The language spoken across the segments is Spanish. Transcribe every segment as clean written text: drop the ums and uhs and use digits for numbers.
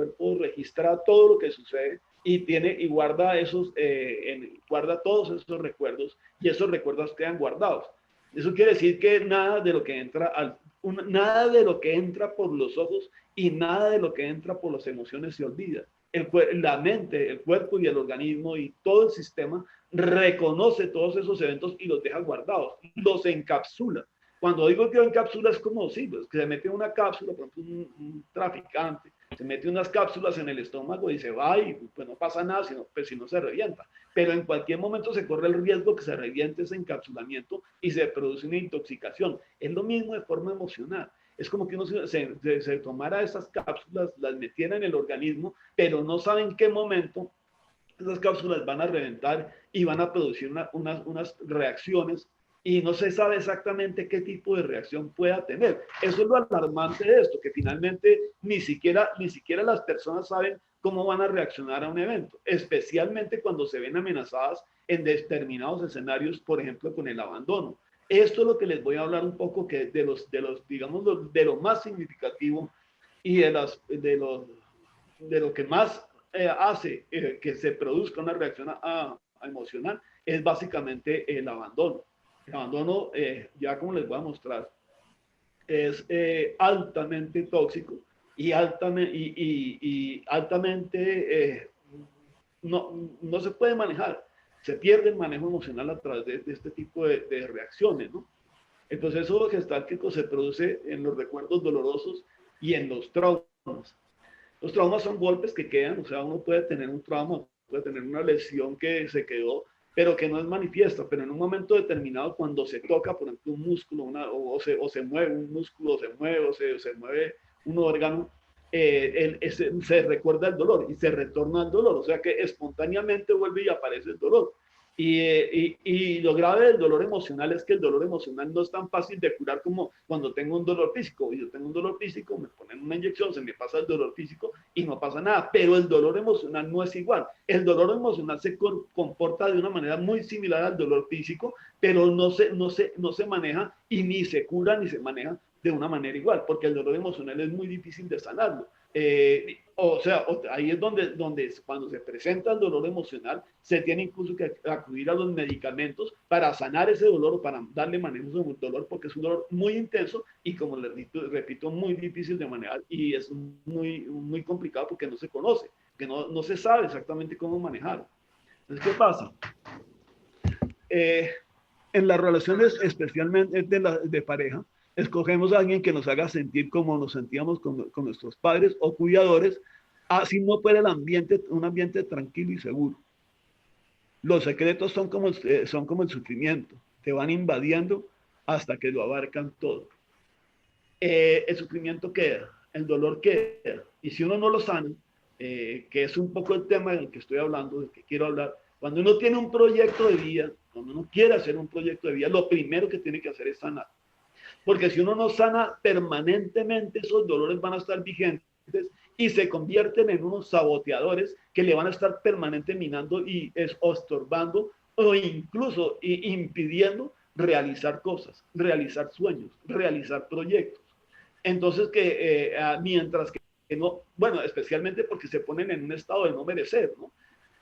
cuerpo registra todo lo que sucede y tiene y guarda guarda todos esos recuerdos y esos recuerdos quedan guardados. Eso quiere decir que nada de lo que nada de lo que entra por los ojos y nada de lo que entra por las emociones se olvida. La mente, el cuerpo y el organismo y todo el sistema reconoce todos esos eventos y los deja guardados, los encapsula. Cuando digo que encapsula es como, sí, pues, que se mete una cápsula, por ejemplo, un traficante, se mete unas cápsulas en el estómago y se va y pues no pasa nada pues, si no se revienta. Pero en cualquier momento se corre el riesgo que se reviente ese encapsulamiento y se produce una intoxicación. Es lo mismo de forma emocional. Es como que uno se tomara esas cápsulas, las metiera en el organismo, pero no sabe en qué momento esas cápsulas van a reventar y van a producir unas reacciones y no se sabe exactamente qué tipo de reacción pueda tener. Eso es lo alarmante de esto, que finalmente ni siquiera las personas saben cómo van a reaccionar a un evento, especialmente cuando se ven amenazadas en determinados escenarios, por ejemplo, con el abandono. Esto es lo que les voy a hablar un poco que digamos, de lo más significativo y de lo que más hace que se produzca una reacción emocional es básicamente el abandono. El abandono, ya como les voy a mostrar, es altamente tóxico y altamente no se puede manejar. Se pierde el manejo emocional a través de este tipo de reacciones, ¿no? El proceso gestáltico se produce en los recuerdos dolorosos y en los traumas. Los traumas son golpes que quedan, o sea, uno puede tener un trauma, puede tener una lesión que se quedó, pero que no es manifiesta, pero en un momento determinado, cuando se toca, por ejemplo, un músculo, o se mueve un músculo, se mueve un órgano, se recuerda el dolor y se retorna al dolor, o sea que espontáneamente vuelve y aparece el dolor. Y lo grave del dolor emocional es que el dolor emocional no es tan fácil de curar como cuando tengo un dolor físico. Y yo tengo un dolor físico, me ponen una inyección, se me pasa el dolor físico y no pasa nada. Pero el dolor emocional no es igual. El dolor emocional se comporta de una manera muy similar al dolor físico, pero no se maneja y ni se cura ni se maneja de una manera igual, porque el dolor emocional es muy difícil de sanarlo. O sea, ahí es donde cuando se presenta el dolor emocional, se tiene incluso que acudir a los medicamentos para sanar ese dolor o para darle manejo a ese dolor, porque es un dolor muy intenso y, como les repito, muy difícil de manejar y es muy complicado porque no se conoce, que no se sabe exactamente cómo manejarlo. Entonces, ¿qué pasa? En las relaciones, especialmente de pareja, escogemos a alguien que nos haga sentir como nos sentíamos con nuestros padres o cuidadores, así no fuera un ambiente tranquilo y seguro. Los secretos son como el sufrimiento, te van invadiendo hasta que lo abarcan todo. El sufrimiento queda, el dolor queda, y si uno no lo sana, que es un poco el tema del que estoy hablando, del que quiero hablar, cuando uno tiene un proyecto de vida, cuando uno quiere hacer un proyecto de vida, lo primero que tiene que hacer es sanar. Porque si uno no sana permanentemente, esos dolores van a estar vigentes y se convierten en unos saboteadores que le van a estar permanentemente minando y estorbando o incluso impidiendo realizar cosas, realizar sueños, realizar proyectos. Entonces, mientras que no, bueno, especialmente porque se ponen en un estado de no merecer, ¿no?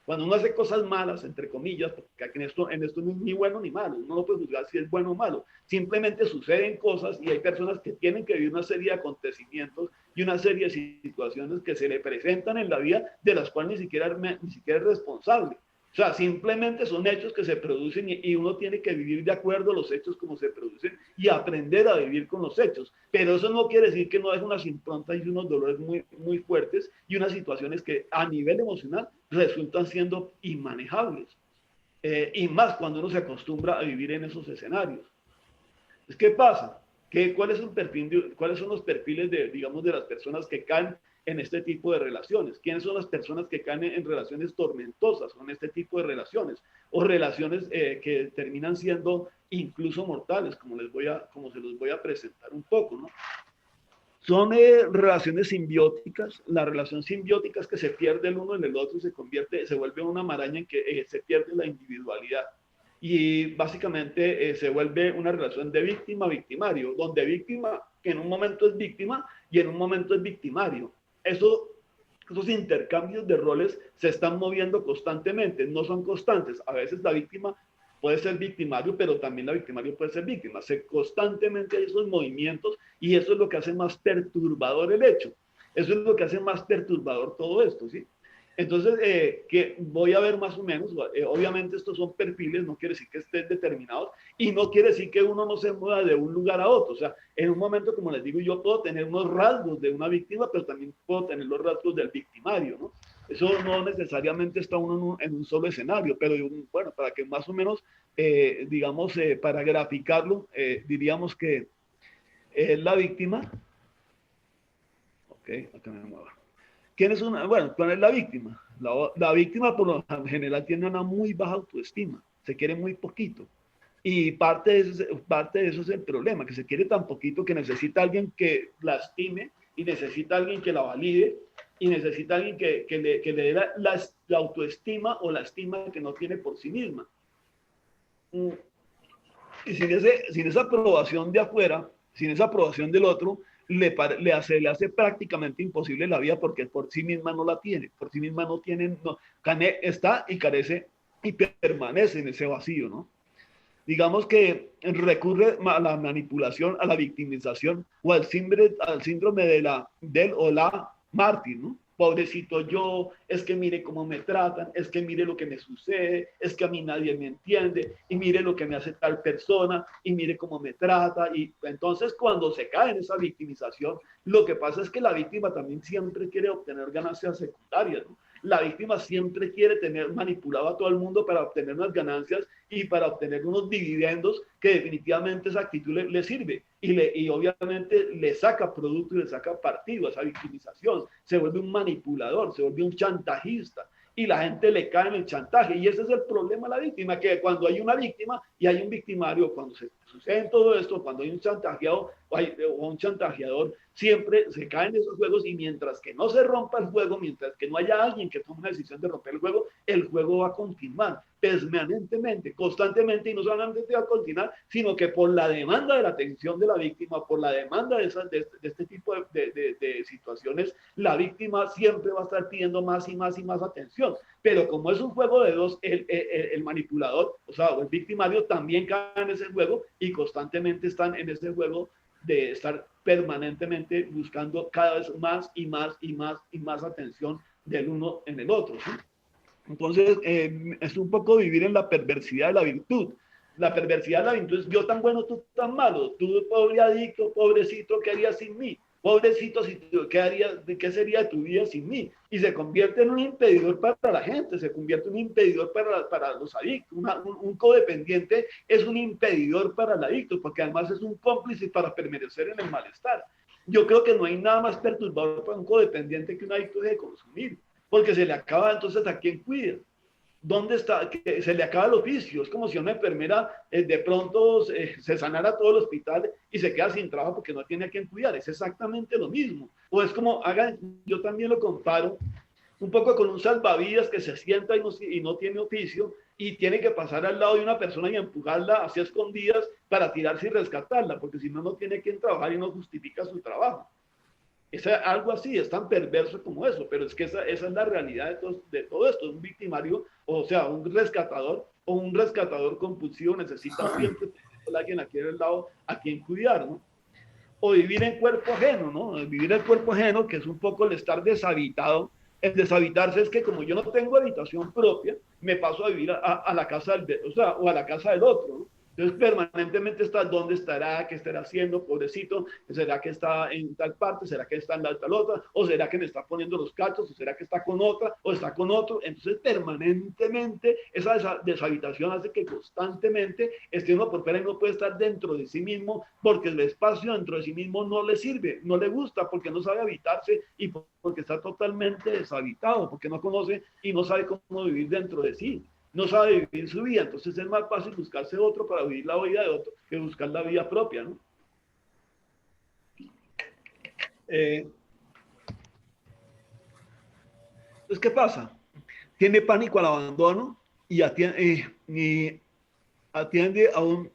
Cuando uno hace cosas malas, entre comillas, porque en esto no es ni bueno ni malo, uno no puede juzgar si es bueno o malo, simplemente suceden cosas y hay personas que tienen que vivir una serie de acontecimientos y una serie de situaciones que se le presentan en la vida de las cuales ni siquiera es responsable. O sea, simplemente son hechos que se producen y uno tiene que vivir de acuerdo a los hechos como se producen y aprender a vivir con los hechos. Pero eso no quiere decir que no es unas improntas y unos dolores muy fuertes y unas situaciones que a nivel emocional resultan siendo inmanejables. Y más cuando uno se acostumbra a vivir en esos escenarios. ¿Qué pasa? ¿Cuáles son los perfiles digamos, de las personas que caen en este tipo de relaciones? ¿Quiénes son las personas que caen en relaciones tormentosas con este tipo de relaciones? O relaciones que terminan siendo incluso mortales, como se los voy a presentar un poco, ¿no? Son relaciones simbióticas. La relación simbiótica es que se pierde el uno en el otro, se vuelve una maraña en que se pierde la individualidad. Y básicamente se vuelve una relación de víctima-victimario, donde víctima en un momento es víctima y en un momento es victimario. Eso esos intercambios de roles se están moviendo constantemente, no son constantes. A veces la víctima puede ser victimario, pero también la victimario puede ser víctima. Constantemente hay esos movimientos y eso es lo que hace más perturbador el hecho. Eso es lo que hace más perturbador todo esto, ¿sí? Entonces, que voy a ver más o menos, obviamente estos son perfiles, no quiere decir que estén determinados y no quiere decir que uno no se mueva de un lugar a otro. O sea, en un momento, como les digo, yo puedo tener unos rasgos de una víctima, pero también puedo tener los rasgos del victimario, ¿no? Eso no necesariamente está uno en un solo escenario, pero bueno, para que más o menos, digamos, para graficarlo, diríamos que la víctima, ok, acá me muevo. ¿Quién es una? Bueno, ¿cuál es la víctima? La víctima por lo general tiene una muy baja autoestima, se quiere muy poquito. Y parte de eso es el problema, que se quiere tan poquito que necesita alguien que la estime y necesita alguien que la valide y necesita alguien que le dé la autoestima o la estima que no tiene por sí misma. Y sin esa aprobación de afuera, sin esa aprobación del otro, le hace prácticamente imposible la vida porque por sí misma no la tiene, por sí misma no tiene, no, está y carece y permanece en ese vacío, ¿no? Digamos que recurre a la manipulación, a la victimización o al síndrome del o la mártir, ¿no? Pobrecito yo, es que mire cómo me tratan, es que mire lo que me sucede, es que a mí nadie me entiende, y mire lo que me hace tal persona, y mire cómo me trata. Y entonces cuando se cae en esa victimización, lo que pasa es que la víctima también siempre quiere obtener ganancias secundarias, ¿no? La víctima siempre quiere tener manipulado a todo el mundo para obtener unas ganancias y para obtener unos dividendos que definitivamente esa actitud le sirve y obviamente le saca producto y le saca partido a esa victimización. Se vuelve un manipulador, se vuelve un chantajista y la gente le cae en el chantaje. Y ese es el problema de la víctima, que cuando hay una víctima y hay un victimario, cuando se sucede todo esto, cuando hay un chantajeado o un chantajeador, siempre se caen esos juegos y mientras que no se rompa el juego, mientras que no haya alguien que tome una decisión de romper el juego va a continuar permanentemente, constantemente y no solamente va a continuar, sino que por la demanda de la atención de la víctima, por la demanda de este tipo de situaciones, la víctima siempre va a estar pidiendo más y más y más atención. Pero como es un juego de dos, el manipulador, o sea, el victimario también cae en ese juego y constantemente están en ese juego de estar permanentemente buscando cada vez más y más y más y más atención del uno en el otro, ¿sí? Entonces, es un poco vivir en la perversidad de la virtud. La perversidad de la virtud es yo tan bueno, tú tan malo, tú pobre adicto, pobrecito, ¿qué harías sin mí? Pobrecito, ¿qué sería tu vida sin mí? Y se convierte en un impedidor para la gente, se convierte en un impedidor para los adictos. Un codependiente es un impedidor para el adicto, porque además es un cómplice para permanecer en el malestar. Yo creo que no hay nada más perturbador para un codependiente que un adicto de consumir, porque se le acaba entonces a quién cuida. ¿Dónde está? Que se le acaba el oficio. Es como si una enfermera de pronto se sanara todo el hospital y se queda sin trabajo porque no tiene a quien cuidar. Es exactamente lo mismo. O es como, yo también lo comparo un poco con un salvavidas que se sienta y no tiene oficio y tiene que pasar al lado de una persona y empujarla hacia escondidas para tirarse y rescatarla, porque si no, no tiene quien trabajar y no justifica su trabajo. Es algo así, es tan perverso como eso, pero es que esa es la realidad de todo esto. Un victimario, o sea, un rescatador compulsivo necesita siempre tener a alguien aquí al lado a quien cuidar, ¿no? O vivir en cuerpo ajeno, ¿no? Vivir en cuerpo ajeno, que es un poco el estar deshabitado. El deshabitarse es que como yo no tengo habitación propia, me paso a vivir a la casa o a la casa del otro, ¿no? Entonces permanentemente está dónde estará, qué estará haciendo, pobrecito, será que está en tal parte, será que está en la tal otra, o será que me está poniendo los cachos, o será que está con otra, o está con otro. Entonces permanentemente esa deshabitación hace que constantemente esté uno por fuera y no puede estar dentro de sí mismo, porque el espacio dentro de sí mismo no le sirve, no le gusta, porque no sabe habitarse y porque está totalmente deshabitado, porque no conoce y no sabe cómo vivir dentro de sí. No sabe vivir su vida, entonces es más fácil buscarse otro para vivir la vida de otro que buscar la vida propia, ¿no? Entonces, ¿qué pasa? Tiene pánico al abandono y atiende a un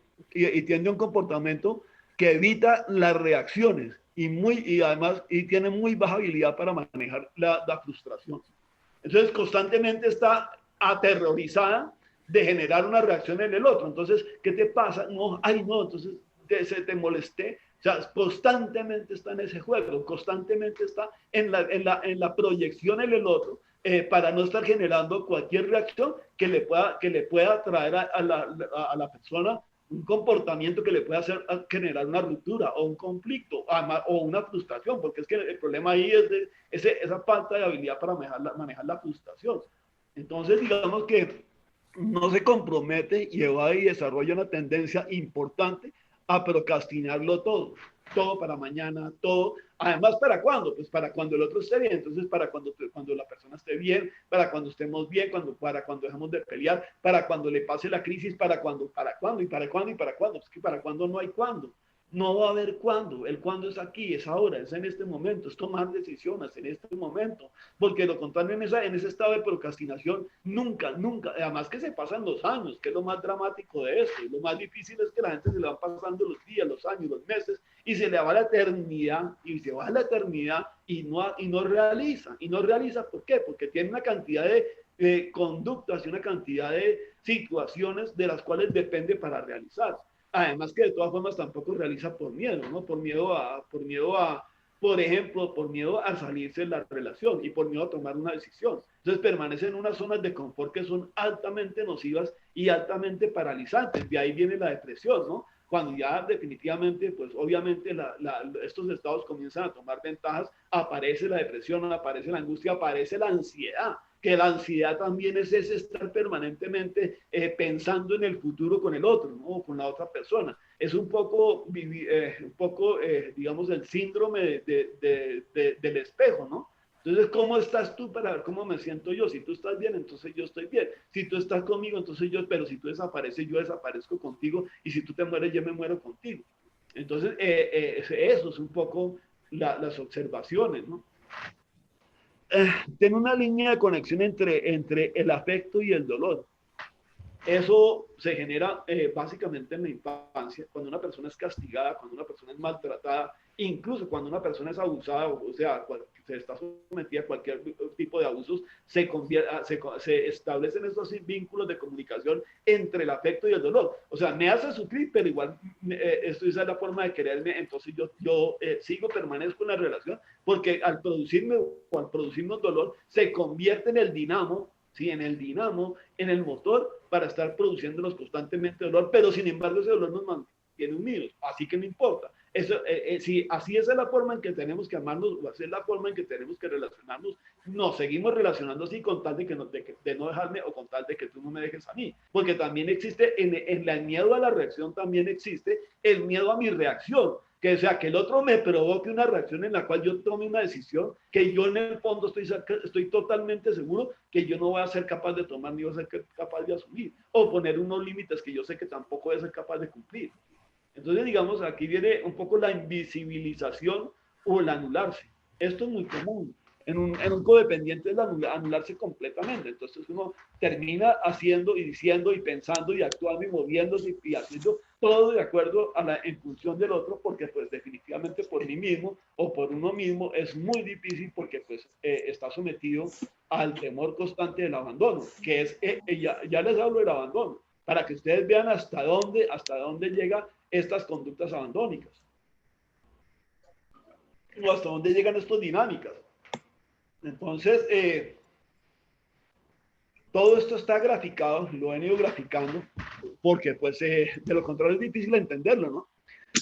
comportamiento que evita las reacciones y además tiene muy baja habilidad para manejar la frustración. Entonces constantemente está aterrorizada de generar una reacción en el otro. Entonces, ¿qué te pasa? No, ay no, entonces te molesté. O sea, constantemente está en ese juego, constantemente está en la proyección en el otro, para no estar generando cualquier reacción que le pueda traer a la persona un comportamiento que le pueda hacer generar una ruptura o un conflicto o una frustración, porque es que el problema ahí es esa falta de habilidad para manejar la frustración. Entonces, digamos que no se compromete y va y desarrolla una tendencia importante a procrastinarlo todo para mañana, todo. Además, ¿para cuándo? Pues para cuando el otro esté bien. Entonces, para cuando la persona esté bien, para cuando estemos bien, para cuando dejemos de pelear, para cuando le pase la crisis, para cuándo, y para cuándo, y para cuándo. Pues que para cuándo no hay cuándo. No va a haber cuándo. El cuándo es aquí, es ahora, es en este momento, es tomar decisiones en este momento. Porque lo contrario, en ese estado de procrastinación, nunca, además que se pasan los años, que es lo más dramático de esto. Y lo más difícil es que la gente se le van pasando los días, los años, los meses, y se le va la eternidad, y se va la eternidad, y no realiza. ¿Y no realiza por qué? Porque tiene una cantidad de conductas y una cantidad de situaciones de las cuales depende para realizar. Además que de todas formas tampoco realiza por miedo, ¿no? Por ejemplo, por miedo a salirse de la relación y por miedo a tomar una decisión. Entonces permanece en unas zonas de confort que son altamente nocivas y altamente paralizantes. De ahí viene la depresión, ¿no? Cuando ya definitivamente, pues obviamente estos estados comienzan a tomar ventajas, aparece la depresión, aparece la angustia, aparece la ansiedad, que la ansiedad también es ese estar permanentemente pensando en el futuro con el otro, ¿no? O con la otra persona. Es un poco, digamos, el síndrome del espejo, ¿no? Entonces, ¿cómo estás tú para ver cómo me siento yo? Si tú estás bien, entonces yo estoy bien. Si tú estás conmigo, entonces pero si tú desapareces, yo desaparezco contigo. Y si tú te mueres, yo me muero contigo. Entonces, eso es un poco las observaciones, ¿no? Tiene una línea de conexión entre el afecto y el dolor. Eso se genera básicamente en la infancia, cuando una persona es castigada, cuando una persona es maltratada, incluso cuando una persona es abusada, o sea, se está sometida a cualquier tipo de abusos, se establecen esos vínculos de comunicación entre el afecto y el dolor. O sea, me hace sufrir, pero igual esa es la forma de quererme, entonces yo sigo, permanezco en la relación, porque al producirnos dolor, se convierte en el dinamo, ¿sí? En el dinamo, en el motor, para estar produciéndonos constantemente dolor, pero sin embargo ese dolor nos mantiene unidos, así que no importa. Eso, si así es la forma en que tenemos que amarnos, o así es la forma en que tenemos que relacionarnos, nos seguimos relacionando así con tal de, de no dejarme, o con tal de que tú no me dejes a mí, porque también existe, en el miedo a la reacción también existe el miedo a mi reacción, que sea que el otro me provoque una reacción en la cual yo tome una decisión que yo en el fondo estoy totalmente seguro que yo no voy a ser capaz de tomar ni voy a ser capaz de asumir, o poner unos límites que yo sé que tampoco voy a ser capaz de cumplir. Entonces, digamos, aquí viene un poco la invisibilización o el anularse. Esto es muy común. En un codependiente es anularse completamente. Entonces uno termina haciendo y diciendo y pensando y actuando y moviéndose y haciendo todo de acuerdo en función del otro, porque pues definitivamente por mí mismo o por uno mismo es muy difícil, porque pues está sometido al temor constante del abandono, que es, ya les hablo del abandono, para que ustedes vean hasta dónde llega estas conductas abandónicas, o hasta dónde llegan estas dinámicas. Entonces, todo esto está graficado, lo han ido graficando, porque pues de lo contrario es difícil entenderlo, ¿no?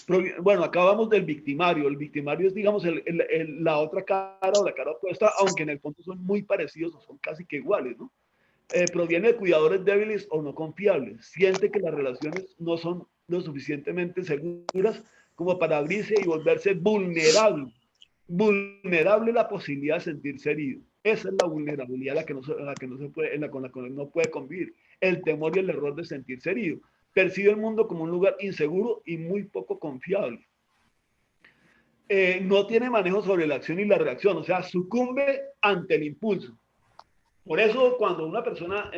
Pero, bueno, acá vamos del victimario. El victimario es, digamos, la otra cara o la cara opuesta, aunque en el fondo son muy parecidos o son casi que iguales, ¿no? Proviene de cuidadores débiles o no confiables. Siente que las relaciones no son lo suficientemente seguras como para abrirse y volverse vulnerable. Vulnerable la posibilidad de sentirse herido. Esa es la vulnerabilidad con la que no puede convivir. El temor y el error de sentirse herido. Percibe el mundo como un lugar inseguro y muy poco confiable. No tiene manejo sobre la acción y la reacción, o sea, sucumbe ante el impulso. Por eso cuando una persona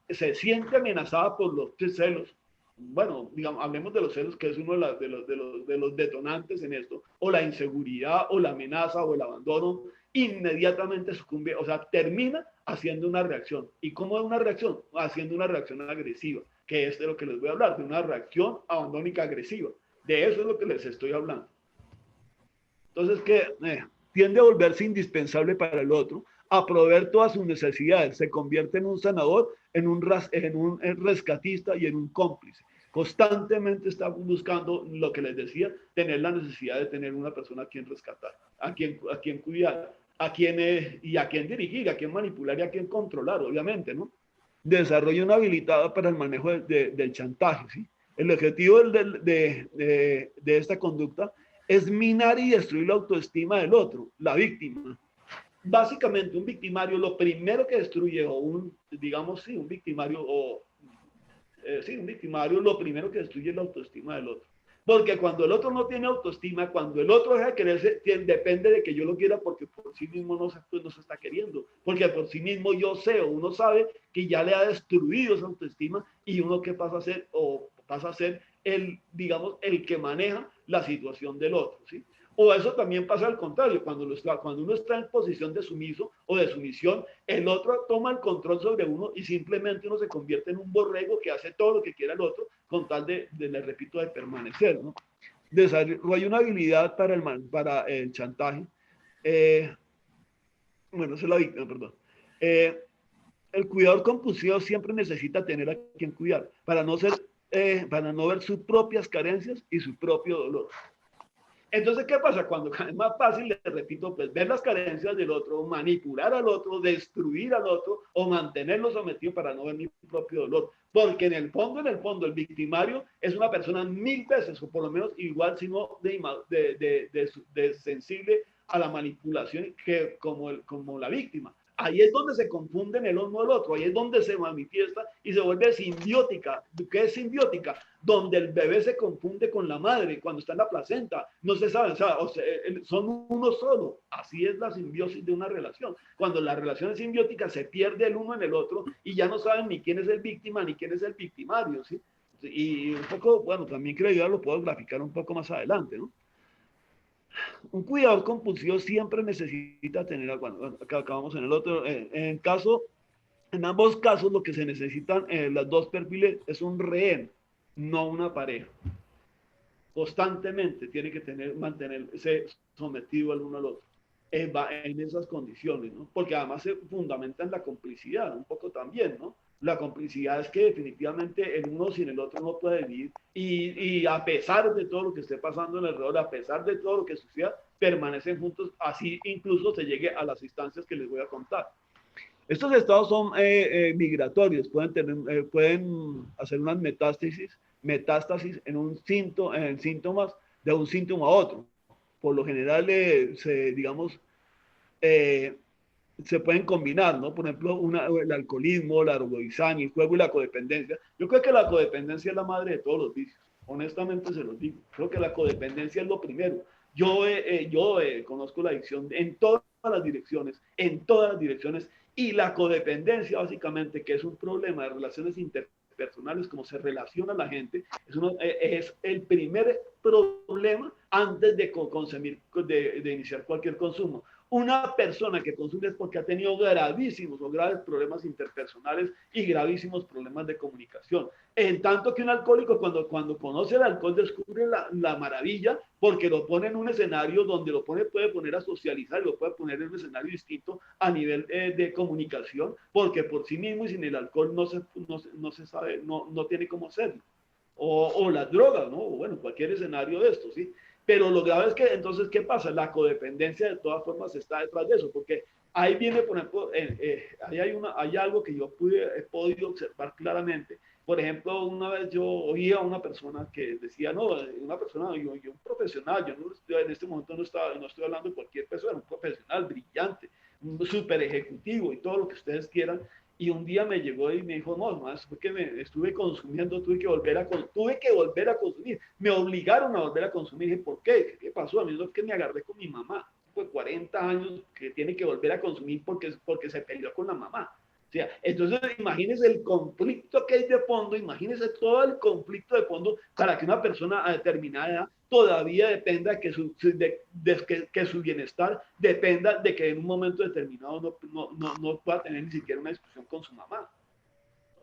se siente amenazada por los celos, bueno, digamos, hablemos de los celos, que es uno de los detonantes en esto, o la inseguridad, o la amenaza, o el abandono, inmediatamente sucumbe, o sea, termina haciendo una reacción. ¿Y cómo es una reacción? Haciendo una reacción agresiva, que es de lo que les voy a hablar, de una reacción abandónica agresiva. De eso es lo que les estoy hablando. Entonces, que tiende a volverse indispensable para el otro, a proveer todas sus necesidades, se convierte en un sanador, en un rescatista y en un cómplice. Constantemente está buscando lo que les decía, tener la necesidad de tener una persona a quien rescatar, a quien cuidar, y a quien dirigir, a quien manipular y a quien controlar, obviamente, ¿no? Desarrolla una habilidad para el manejo del chantaje, ¿sí? El objetivo de esta conducta es minar y destruir la autoestima del otro, la víctima. Básicamente, un victimario lo primero que destruye, o digamos, sí, un victimario, sí, un victimario lo primero que destruye es la autoestima del otro. Porque cuando el otro no tiene autoestima, cuando el otro deja de quererse, depende de que yo lo quiera porque por sí mismo pues no se está queriendo. Porque por sí mismo yo sé o uno sabe que ya le ha destruido esa autoestima y uno que pasa a ser, o pasa a ser el, digamos, el que maneja la situación del otro, ¿sí? O eso también pasa al contrario, cuando uno está en posición de sumiso o de sumisión, el otro toma el control sobre uno y simplemente uno se convierte en un borrego que hace todo lo que quiera el otro con tal le repito, de permanecer, ¿no? Desarrolla una habilidad para el chantaje. Eh, bueno, esa es la víctima, perdón. Eh, el cuidador compulsivo siempre necesita tener a quien cuidar para no ver sus propias carencias y su propio dolor. Entonces, ¿qué pasa? Cuando es más fácil, les repito, pues ver las carencias del otro, manipular al otro, destruir al otro o mantenerlo sometido para no ver mi propio dolor. Porque en el fondo, el victimario es una persona 1000 veces, o por lo menos igual, sino de sensible a la manipulación que como la víctima. Ahí es donde se confunden el uno del otro, ahí es donde se manifiesta y se vuelve simbiótica. ¿Qué es simbiótica? Donde el bebé se confunde con la madre cuando está en la placenta, no se sabe, o sea, son uno solo. Así es la simbiosis de una relación. Cuando la relación es simbiótica, se pierde el uno en el otro y ya no saben ni quién es el víctima ni quién es el victimario, ¿sí? Y un poco, bueno, también creo yo lo puedo graficar un poco más adelante, ¿no? Un cuidador compulsivo siempre necesita tener, bueno, acabamos en el otro, en ambos casos lo que se necesitan, los dos perfiles, es un rehén, no una pareja. Constantemente tiene que mantenerse sometido al uno al otro. Va en esas condiciones, ¿no? Porque además se fundamenta en la complicidad, un poco también, ¿no? La complicidad es que definitivamente el uno sin el otro no puede vivir y a pesar de todo lo que esté pasando en el alrededor, a pesar de todo lo que suceda, permanecen juntos, así incluso se llegue a las instancias que les voy a contar. Estos estados son migratorios, pueden hacer unas metástasis en síntomas de un síntoma a otro. Por lo general, digamos, eh, se pueden combinar, ¿no? Por ejemplo, el alcoholismo, la drogadicción, el juego y la codependencia. Yo creo que la codependencia es la madre de todos los vicios. Honestamente se los digo. Creo que la codependencia es lo primero. Yo conozco la adicción en todas las direcciones, y la codependencia básicamente, que es un problema de relaciones interpersonales, como se relaciona la gente, es el primer problema antes de consumir, de iniciar cualquier consumo. Una persona que consume es porque ha tenido gravísimos o graves problemas interpersonales y gravísimos problemas de comunicación. En tanto que un alcohólico, cuando conoce el alcohol, descubre la maravilla, porque lo pone en un escenario donde puede poner a socializar, lo puede poner en un escenario distinto a nivel de comunicación, porque por sí mismo y sin el alcohol no se sabe, no tiene cómo hacerlo. O las drogas, ¿no? O bueno, cualquier escenario de esto, ¿sí? Pero lo grave es que entonces, ¿qué pasa? La codependencia de todas formas está detrás de eso, porque ahí viene, por ejemplo, hay algo que yo he podido observar claramente. Por ejemplo, una vez yo oía a una persona que decía, no, una persona, yo un profesional, yo no estoy, en este momento no estoy hablando de cualquier persona, un profesional brillante, un súper ejecutivo y todo lo que ustedes quieran, y un día me llegó y me dijo, no, más fue que me estuve consumiendo, tuve que volver a consumir, me obligaron a volver a consumir. Dije, ¿por qué? ¿Qué pasó? A mí es que me agarré con mi mamá, fue 40 años que tiene que volver a consumir porque se peleó con la mamá. O sea, entonces imagínese el conflicto que hay de fondo, imagínese todo el conflicto de fondo para que una persona a determinada edad todavía dependa que su bienestar dependa de que en un momento determinado no pueda tener ni siquiera una discusión con su mamá.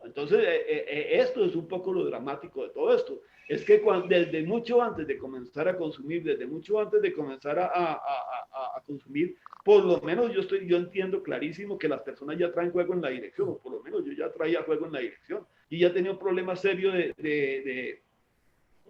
Entonces, esto es un poco lo dramático de todo esto. Es que desde mucho antes de comenzar a consumir, desde mucho antes de comenzar a consumir, por lo menos yo entiendo clarísimo que las personas ya traen juego en la dirección, o por lo menos yo ya traía juego en la dirección. Y ya tenía un problema serio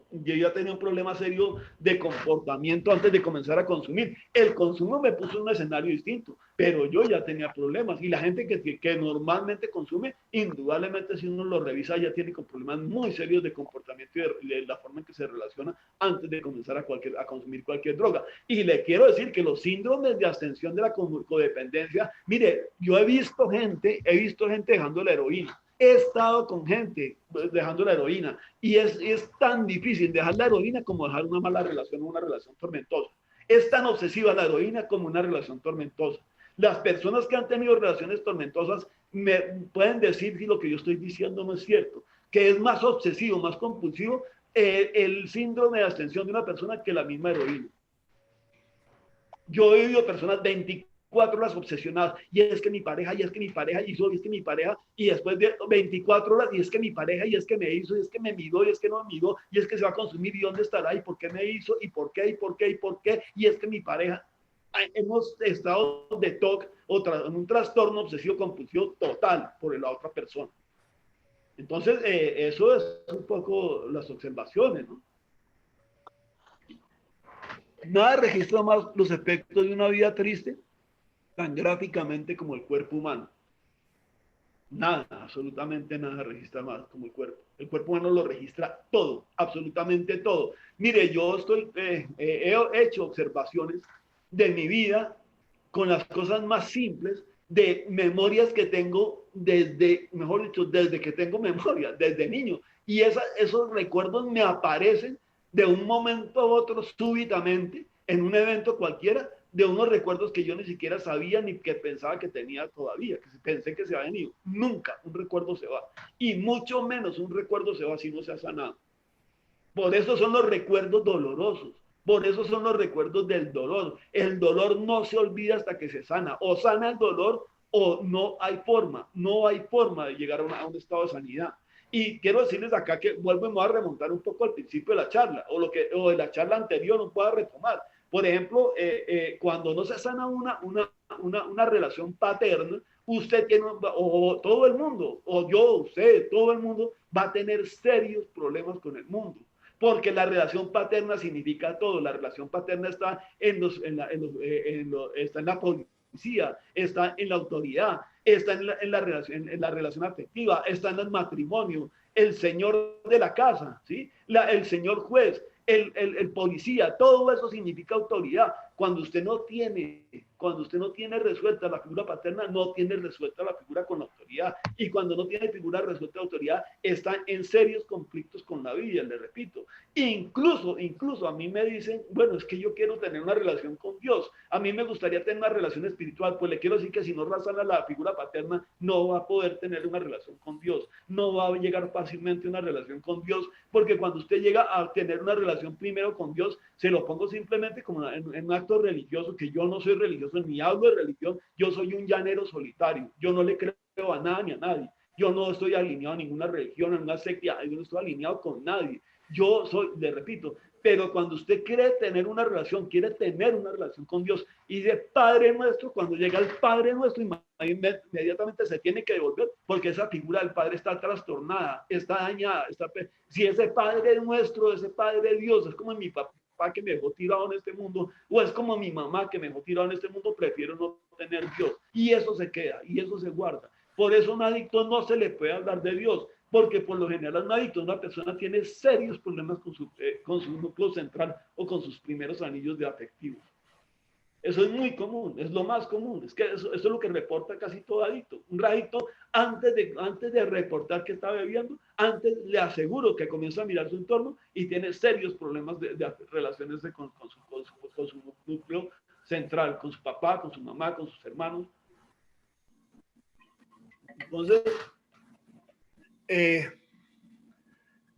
yo ya tenía un problema serio de comportamiento antes de comenzar a consumir. El consumo me puso en un escenario distinto, pero yo ya tenía problemas. Y la gente que normalmente consume, indudablemente si uno lo revisa, ya tiene problemas muy serios de comportamiento y de la forma en que se relaciona antes de comenzar a consumir cualquier droga. Y le quiero decir que los síndromes de abstención de la codependencia, mire, yo he visto gente dejando la heroína. He estado con gente dejando la heroína y es tan difícil dejar la heroína como dejar una mala relación o una relación tormentosa. Es tan obsesiva la heroína como una relación tormentosa. Las personas que han tenido relaciones tormentosas me pueden decir si lo que yo estoy diciendo no es cierto, que es más obsesivo, más compulsivo el síndrome de abstención de una persona que la misma heroína. Yo he vivido personas 24 horas obsesionadas, y es que mi pareja, y es que mi pareja, y es que mi pareja, y después de 24 horas, y es que mi pareja, y es que me hizo, y es que me miró, y es que no me miró, y es que se va a consumir, y dónde estará, y por qué me hizo, y por qué, y por qué, y por qué, y es que mi pareja. Hemos estado de TOC en un trastorno obsesivo compulsivo total por la otra persona. Entonces, eso es un poco las observaciones, ¿no? Nada registra más los efectos de una vida triste tan gráficamente como el cuerpo humano. Nada, absolutamente nada registra más como el cuerpo. El cuerpo humano lo registra todo, absolutamente todo. Mire, yo he hecho observaciones de mi vida con las cosas más simples, de memorias que tengo desde, mejor dicho, desde que tengo memoria, desde niño. Y esos recuerdos me aparecen de un momento a otro súbitamente en un evento cualquiera, de unos recuerdos que yo ni siquiera sabía ni que pensaba que tenía todavía, que pensé que se habían ido. Nunca un recuerdo se va. Y mucho menos un recuerdo se va si no se ha sanado. Por eso son los recuerdos dolorosos. Por eso son los recuerdos del dolor. El dolor no se olvida hasta que se sana. O sana el dolor o no hay forma. No hay forma de llegar a un estado de sanidad. Y quiero decirles acá que vuelvo a remontar un poco al principio de la charla o de la charla anterior, no puedo retomar. Por ejemplo, cuando no se sana una relación paterna, usted tiene, o todo el mundo, o yo, usted, todo el mundo va a tener serios problemas con el mundo. Porque la relación paterna significa todo. La relación paterna está está en la policía, está en la autoridad, está en la relación afectiva, está en el matrimonio, el señor de la casa, ¿sí? El señor juez, el policía, todo eso significa autoridad. Cuando usted no tiene resuelta la figura paterna, no tiene resuelta la figura con la autoridad. Y cuando no tiene figura resuelta de autoridad, está en serios conflictos con la vida, le repito. Incluso a mí me dicen, bueno, es que yo quiero tener una relación con Dios. A mí me gustaría tener una relación espiritual. Pues le quiero decir que si no razona la figura paterna, no va a poder tener una relación con Dios. No va a llegar fácilmente a una relación con Dios, porque cuando usted llega a tener una relación primero con Dios, se lo pongo simplemente como en un acto religioso, que yo no soy religioso ni hablo de religión, yo soy un llanero solitario, yo no le creo a nada ni a nadie, yo no estoy alineado a ninguna religión, a una secta, yo no estoy alineado con nadie, yo soy, le repito, pero cuando usted quiere tener una relación con Dios y de Padre Nuestro, cuando llega el Padre Nuestro, inmediatamente se tiene que devolver, porque esa figura del Padre está trastornada, está dañada, si ese Padre Nuestro, ese Padre Dios, es como mi papá que me dejó tirado en este mundo, o es como mi mamá que me dejó tirado en este mundo, prefiero no tener Dios. Y eso se queda, y eso se guarda. Por eso a un adicto no se le puede hablar de Dios, porque por lo general un adicto, una persona tiene serios problemas con su núcleo central o con sus primeros anillos de afectivos. Eso es muy común, es lo más común. Es que eso es lo que reporta casi todo adicto. Un adicto, antes de reportar que está bebiendo, antes le aseguro que comienza a mirar su entorno y tiene serios problemas de relaciones con su núcleo central, con su papá, con su mamá, con sus hermanos. Entonces,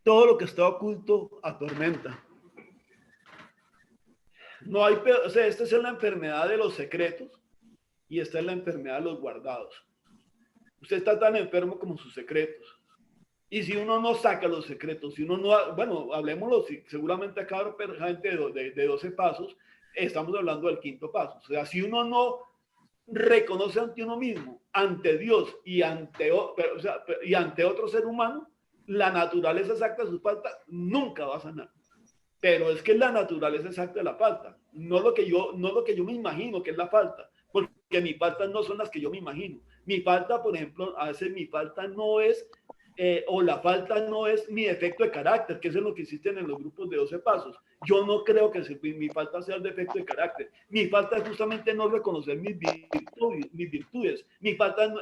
todo lo que está oculto atormenta. No hay, o sea, esta es la enfermedad de los secretos y esta es la enfermedad de los guardados. Usted está tan enfermo como sus secretos. Y si uno no saca los secretos, si uno no, bueno, hablemoslo, seguramente acá gente de 12 pasos, estamos hablando del quinto paso. O sea, si uno no reconoce ante uno mismo, ante Dios y ante otro ser humano, la naturaleza exacta de su falta nunca va a sanar. Pero es que la naturaleza exacta de la falta, no lo que yo me imagino que es la falta, porque mis faltas no son las que yo me imagino. Mi falta, por ejemplo, a veces mi falta no es, o la falta no es mi defecto de carácter, que es lo que existen en los grupos de 12 pasos. Yo no creo que mi falta sea el defecto de carácter. Mi falta es justamente no reconocer mis virtudes. Mi falta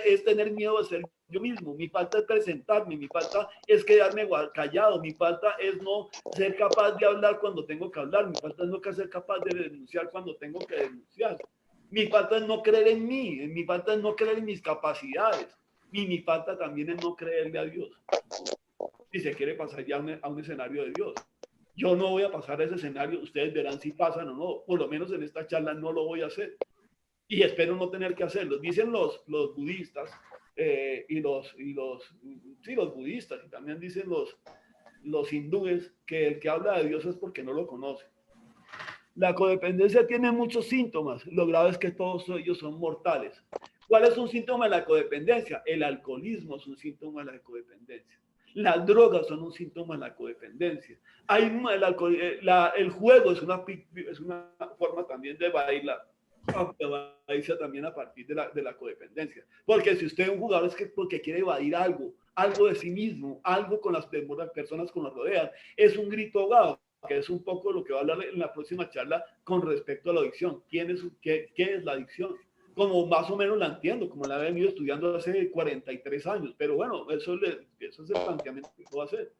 es tener miedo de ser yo mismo. Mi falta es presentarme. Mi falta es quedarme callado. Mi falta es no ser capaz de hablar cuando tengo que hablar. Mi falta es no ser capaz de denunciar cuando tengo que denunciar. Mi falta es no creer en mí. Mi falta es no creer en mis capacidades. Y mi falta también es no creerle a Dios. Si se quiere pasar ya a un escenario de Dios. Yo no voy a pasar a ese escenario. Ustedes verán si pasan o no. Por lo menos en esta charla no lo voy a hacer. Y espero no tener que hacerlo. Dicen los budistas y los budistas, y también dicen los hindúes, que el que habla de Dios es porque no lo conoce. La codependencia tiene muchos síntomas. Lo grave es que todos ellos son mortales. ¿Cuál es un síntoma de la codependencia? El alcoholismo es un síntoma de la codependencia. Las drogas son un síntoma de la codependencia. El juego es una forma también de evadirse también a partir de la codependencia. Porque si usted es un jugador es porque quiere evadir algo de sí mismo, algo con las personas que lo rodean, es un grito ahogado, que es un poco lo que va a hablar en la próxima charla con respecto a la adicción. ¿Qué es la adicción? Como más o menos la entiendo, como la he venido estudiando hace 43 años, pero bueno, eso es el planteamiento que puedo hacer.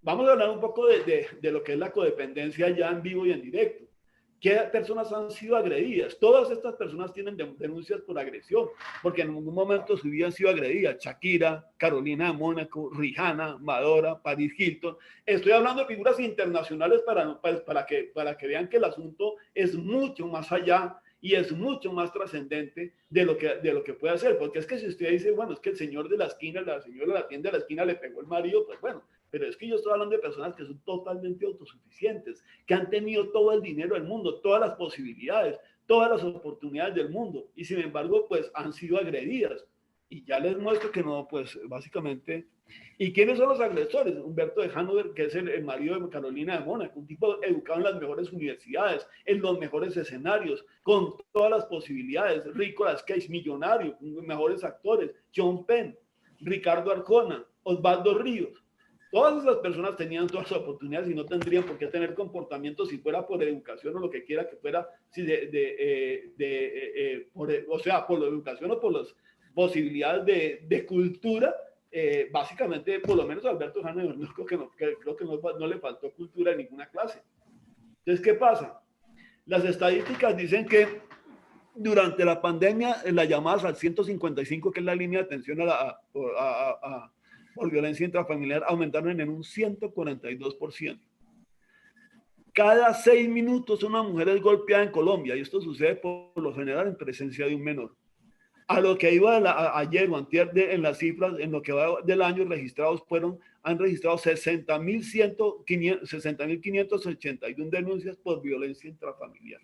Vamos a hablar un poco de lo que es la codependencia ya en vivo y en directo. ¿Qué personas han sido agredidas? Todas estas personas tienen denuncias por agresión, porque en algún momento su vida han sido agredidas. Shakira, Carolina de Mónaco, Rihanna, Madonna, Paris Hilton. Estoy hablando de figuras internacionales para que vean que el asunto es mucho más allá y es mucho más trascendente de lo que puede hacer. Porque es que si usted dice, bueno, es que el señor de la esquina, la señora de la tienda de la esquina le pegó el marido, pues bueno, pero es que yo estoy hablando de personas que son totalmente autosuficientes, que han tenido todo el dinero del mundo, todas las posibilidades, todas las oportunidades del mundo, y sin embargo, pues han sido agredidas. Y ya les muestro que no, pues básicamente. ¿Y quiénes son los agresores? Humberto de Hanover, que es el marido de Carolina de Mónaco, un tipo educado en las mejores universidades, en los mejores escenarios, con todas las posibilidades. Nicolas Cage, millonario, mejores actores. John Penn, Ricardo Arjona, Osvaldo Ríos. Todas esas personas tenían todas las oportunidades y no tendrían por qué tener comportamientos si fuera por educación o lo que quiera que fuera, si o sea, por la educación o por las posibilidades de cultura. Básicamente, por lo menos a Alberto Hanover, creo que no le faltó cultura en ninguna clase. Entonces, ¿qué pasa? Las estadísticas dicen que durante la pandemia, las llamadas al 155, que es la línea de atención por violencia intrafamiliar, aumentaron en un 142%. Cada 6 minutos una mujer es golpeada en Colombia, y esto sucede por lo general en presencia de un menor. A lo que iba ayer o antier en las cifras, en lo que va del año registrados, han registrado 60.581 denuncias por violencia intrafamiliar.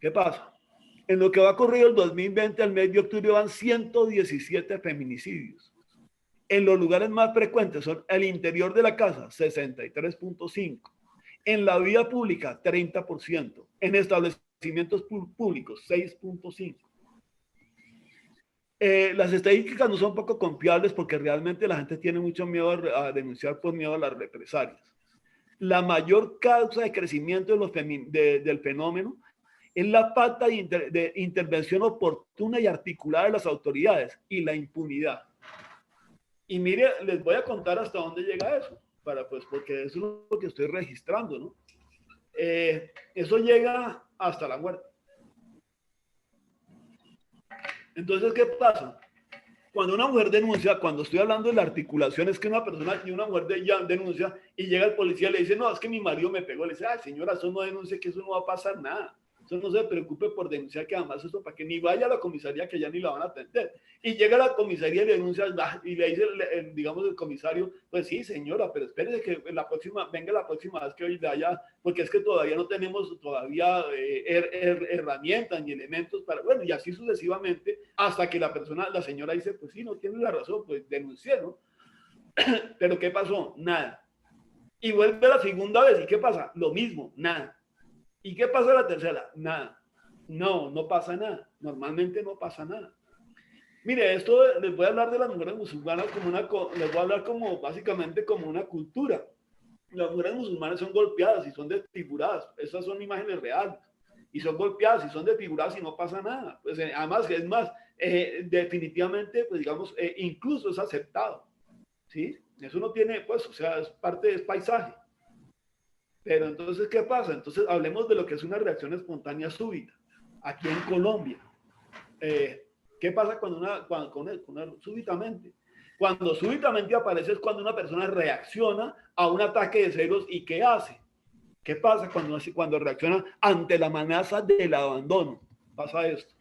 ¿Qué pasa? En lo que va corrido el 2020 al mes de octubre van 117 feminicidios. En los lugares más frecuentes son el interior de la casa, 63.5%. En la vía pública, 30%. En establecimientos públicos, 6.5%. Las estadísticas no son poco confiables porque realmente la gente tiene mucho miedo a denunciar por miedo a las represalias. La mayor causa de crecimiento del fenómeno es la falta de intervención oportuna y articulada de las autoridades y la impunidad. Y mire, les voy a contar hasta dónde llega eso, porque eso es lo que estoy registrando, ¿no? Eso llega hasta la muerte. Entonces, ¿qué pasa? Cuando una mujer denuncia, cuando estoy hablando de la articulación, es que una persona y una mujer ya denuncia y llega el policía y le dice, no, es que mi marido me pegó. Le dice, ay, señora, eso no denuncie, que eso no va a pasar nada. Eso no se preocupe por denunciar, que además eso para que ni vaya a la comisaría, que ya ni la van a atender. Y llega a la comisaría y le denuncia, y le dice, digamos, el comisario, pues sí, señora, pero espérese que venga la próxima vez que hoy vaya, porque es que todavía no tenemos todavía herramientas ni elementos para, bueno, y así sucesivamente, hasta que la señora dice, pues sí, no tiene la razón, pues denuncié, ¿no? Pero ¿qué pasó? Nada. Y vuelve la segunda vez, ¿y qué pasa? Lo mismo, nada. ¿Y qué pasa la tercera? Nada. No, no pasa nada. Normalmente no pasa nada. Mire, esto les voy a hablar de las mujeres musulmanas les voy a hablar como básicamente como una cultura. Las mujeres musulmanas son golpeadas y son desfiguradas. Esas son imágenes reales. Y son golpeadas y son desfiguradas y no pasa nada. Pues, además, es más, definitivamente, pues digamos, incluso es aceptado. ¿Sí? Eso no tiene, pues, o sea, es parte del paisaje. Pero entonces, ¿qué pasa? Entonces, hablemos de lo que es una reacción espontánea súbita. Aquí en Colombia, ¿qué pasa súbitamente? Cuando súbitamente aparece es cuando una persona reacciona a un ataque de celos. ¿Y qué hace? ¿Qué pasa cuando reacciona ante la amenaza del abandono? Pasa esto.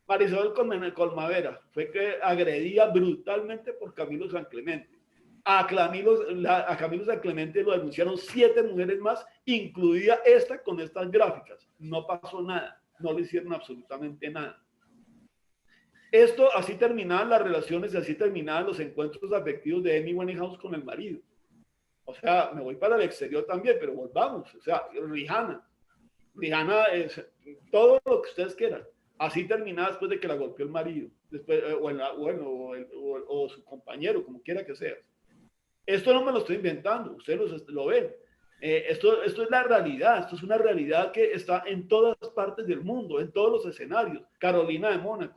Marisol Colmavera fue que agredía brutalmente por Camilo San Clemente. A Camilo San Clemente lo denunciaron 7 mujeres más, incluida esta con estas gráficas. No pasó nada, no le hicieron absolutamente nada. Esto, así terminaban las relaciones y así terminaban los encuentros afectivos de Amy Winehouse con el marido. O sea, me voy para el exterior también, pero volvamos. O sea, Rihanna es todo lo que ustedes quieran. Así terminaba después de que la golpeó el marido, después, o su compañero, como quiera que sea. Esto no me lo estoy inventando, ustedes lo ven. Esto es la realidad, esto es una realidad que está en todas partes del mundo, en todos los escenarios. Carolina de Mónaco.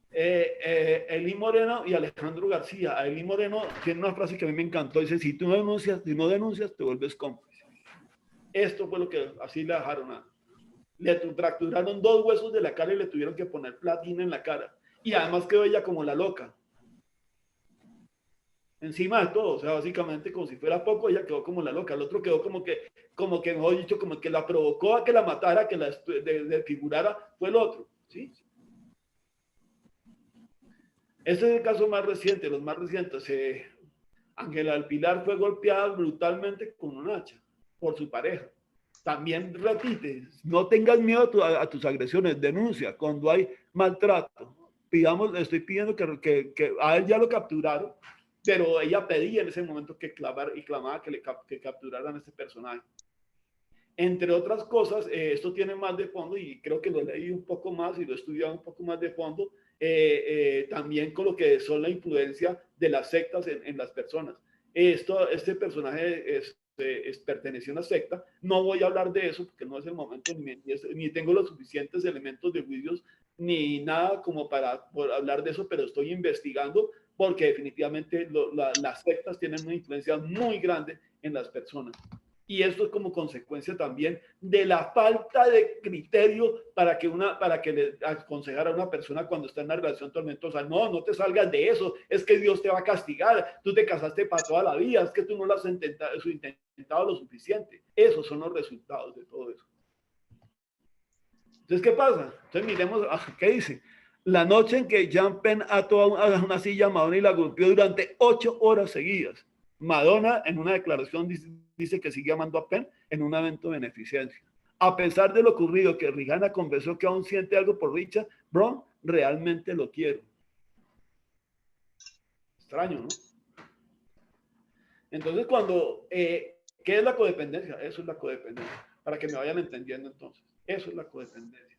Eli Moreno y Alejandro García. Eli Moreno tiene una frase que a mí me encantó, dice, si no denuncias, te vuelves cómplice. Esto fue lo que así le dejaron le fracturaron 2 huesos de la cara y le tuvieron que poner platina en la cara. Y además quedó ella como la loca. Encima de todo, o sea, básicamente como si fuera poco, ella quedó como la loca. El otro quedó como que mejor dicho, como que la provocó a que la matara, que la desfigurara, fue el otro, ¿sí? Este es el caso más reciente, los más recientes. Ángela del Pilar fue golpeada brutalmente con un hacha por su pareja. También repite, no tengas miedo a tus agresiones, denuncia cuando hay maltrato. Estoy pidiendo que a él ya lo capturaron, pero ella pedía en ese momento que clamaba que capturaran a este personaje. Entre otras cosas, esto tiene más de fondo y creo que lo he leído un poco más y lo he estudiado un poco más de fondo, también con lo que son la influencia de las sectas en las personas. Este personaje perteneció a una secta. No voy a hablar de eso porque no es el momento, ni tengo los suficientes elementos de vídeos ni nada como para hablar de eso, pero estoy investigando porque definitivamente las sectas tienen una influencia muy grande en las personas. Y esto es como consecuencia también de la falta de criterio para que le aconsejara a una persona cuando está en una relación tormentosa. No, no te salgas de eso, es que Dios te va a castigar, tú te casaste para toda la vida, es que tú no lo has intentado lo suficiente. Esos son los resultados de todo eso. Entonces, ¿qué pasa? Entonces, miremos, ¿qué dice? La noche en que Jean Penn ató a una silla a Madonna y la golpeó durante 8 horas seguidas. Madonna, en una declaración, dice que sigue amando a Penn en un evento de beneficencia. A pesar de lo ocurrido, que Rihanna confesó que aún siente algo por Richard Brown, realmente lo quiero. Extraño, ¿no? Entonces, ¿qué es la codependencia? Eso es la codependencia. Para que me vayan entendiendo entonces. Eso es la codependencia.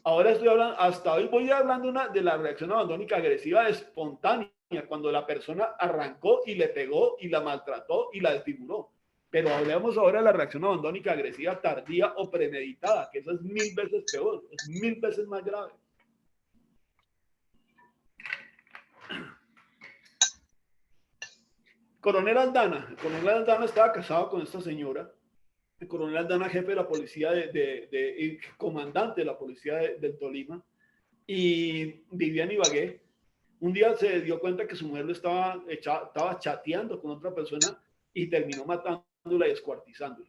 Ahora estoy hablando, hasta hoy voy hablando de la reacción abandónica agresiva espontánea, cuando la persona arrancó y le pegó y la maltrató y la desfiguró. Pero hablemos ahora de la reacción abandónica agresiva tardía o premeditada, que eso es 1000 veces peor, es 1000 veces más grave. Coronel Aldana estaba casado con esta señora el coronel Aldana, jefe de la policía comandante de la policía del Tolima, y vivía en Ibagué. Un día se dio cuenta que su mujer lo estaba chateando con otra persona y terminó matándola y descuartizándola.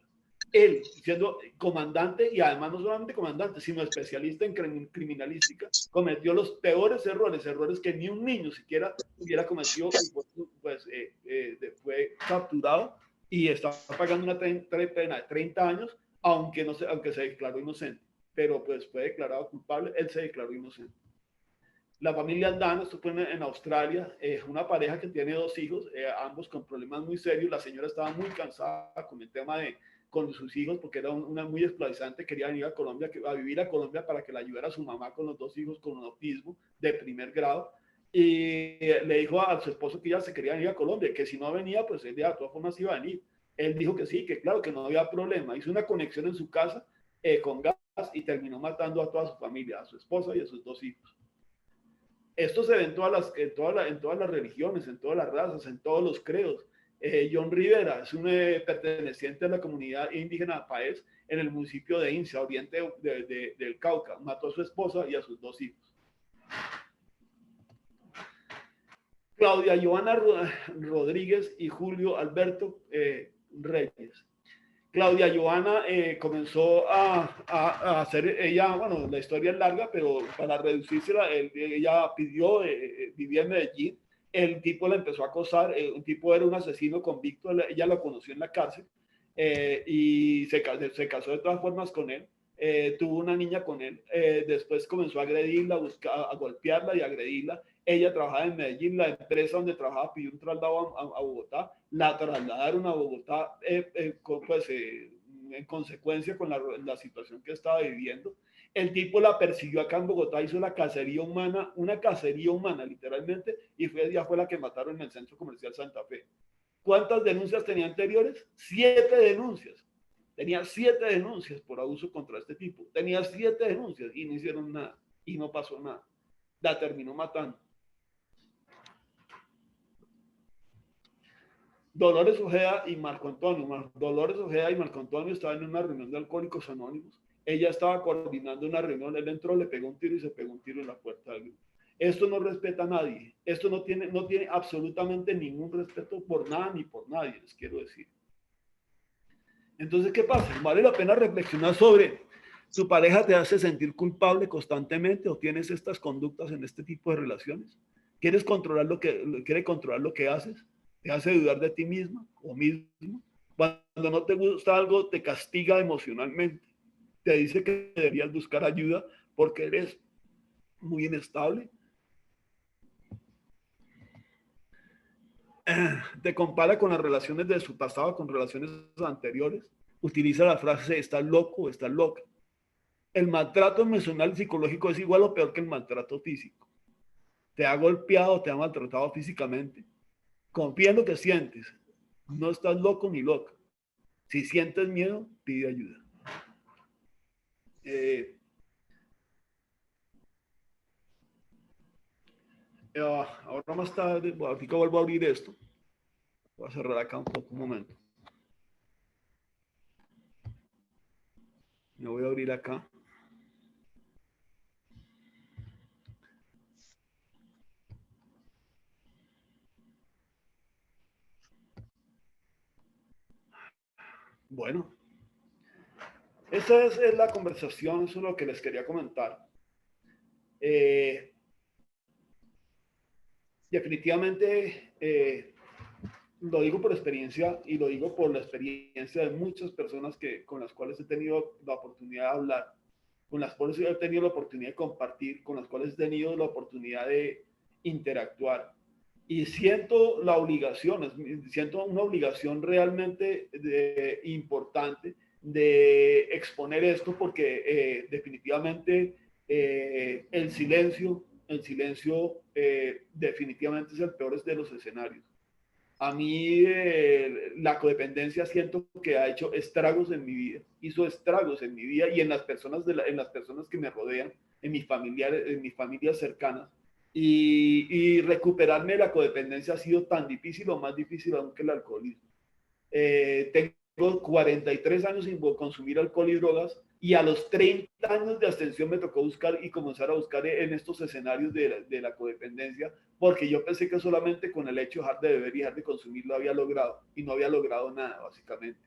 Él, siendo comandante y además no solamente comandante, sino especialista en criminalística, cometió los peores errores que ni un niño siquiera hubiera cometido, y pues fue capturado y está pagando una pena de 30 años, aunque se declaró inocente, pero pues fue declarado culpable, él se declaró inocente. La familia Aldana, esto fue en Australia, una pareja que tiene 2 hijos, ambos con problemas muy serios. La señora estaba muy cansada con el tema con sus hijos, porque era una muy esclavizante, quería venir a Colombia, a vivir a Colombia para que la ayudara a su mamá con los 2 hijos con un autismo de primer grado. Y le dijo a su esposo que ya se quería venir a Colombia, que si no venía, pues él de todas formas iba a venir. Él dijo que sí, que claro, que no había problema. Hizo una conexión en su casa con gas y terminó matando a toda su familia, a su esposa y a sus 2 hijos. Esto se ve en todas las religiones, en todas las razas, en todos los credos. John Rivera es un perteneciente a la comunidad indígena Paez en el municipio de Incia, oriente del Cauca. Mató a su esposa y a sus 2 hijos. Claudia Joana Rodríguez y Julio Alberto Reyes. Claudia Joana comenzó a hacer, ella, bueno, la historia es larga, pero para reducírsela, ella pidió, vivía en Medellín, el tipo la empezó a acosar, un tipo era un asesino convicto, ella lo conoció en la cárcel y se casó de todas formas con él, tuvo una niña con él, después comenzó a agredirla, a golpearla y agredirla. Ella trabajaba en Medellín, la empresa donde trabajaba pidió un traslado a Bogotá, la trasladaron a Bogotá, pues en consecuencia con la situación que estaba viviendo. El tipo la persiguió acá en Bogotá, hizo la cacería humana, una cacería humana literalmente, y ella fue la que mataron en el centro comercial Santa Fe. ¿Cuántas denuncias tenía anteriores? 7 denuncias. Tenía 7 denuncias por abuso contra este tipo. Tenía 7 denuncias y no hicieron nada. Y no pasó nada. La terminó matando. Dolores Ojeda y Marco Antonio. Dolores Ojeda y Marco Antonio estaban en una reunión de Alcohólicos Anónimos. Ella estaba coordinando una reunión, él entró, le pegó un tiro y se pegó un tiro en la puerta del grupo. Esto no respeta a nadie. Esto no tiene absolutamente ningún respeto por nada ni por nadie, les quiero decir. Entonces, ¿qué pasa? Vale la pena reflexionar sobre tu pareja te hace sentir culpable constantemente o tienes estas conductas en este tipo de relaciones. ¿Quiere controlar lo que haces? ¿Te hace dudar de ti misma o mismo? Cuando no te gusta algo, te castiga emocionalmente. Te dice que deberías buscar ayuda porque eres muy inestable. Te compara con las relaciones de su pasado, con relaciones anteriores. Utiliza la frase, estás loco o estás loca. El maltrato emocional y psicológico es igual o peor que el maltrato físico. Te ha golpeado, te ha maltratado físicamente. Confía en lo que sientes. No estás loco ni loca. Si sientes miedo, pide ayuda. Ahora más tarde, ahorita vuelvo a abrir esto. Voy a cerrar acá un poco, un momento. Me voy a abrir acá. Bueno, esa es la conversación, eso es lo que les quería comentar. Definitivamente, lo digo por experiencia y lo digo por la experiencia de muchas personas con las cuales he tenido la oportunidad de hablar, con las cuales he tenido la oportunidad de compartir, con las cuales he tenido la oportunidad de interactuar. Y siento siento una obligación realmente importante de exponer esto porque definitivamente el silencio definitivamente es el peor de los escenarios. A mí la codependencia siento que ha hecho estragos en mi vida, hizo estragos en mi vida y en las personas, en las personas que me rodean, en mis familias cercanas. Y recuperarme de la codependencia ha sido tan difícil o más difícil aún que el alcoholismo. tengo 43 años sin consumir alcohol y drogas, y a los 30 años de abstención me tocó buscar y comenzar a buscar en estos escenarios de la codependencia, porque yo pensé que solamente con el hecho de dejar de beber y dejar de consumir lo había logrado, y no había logrado nada, básicamente.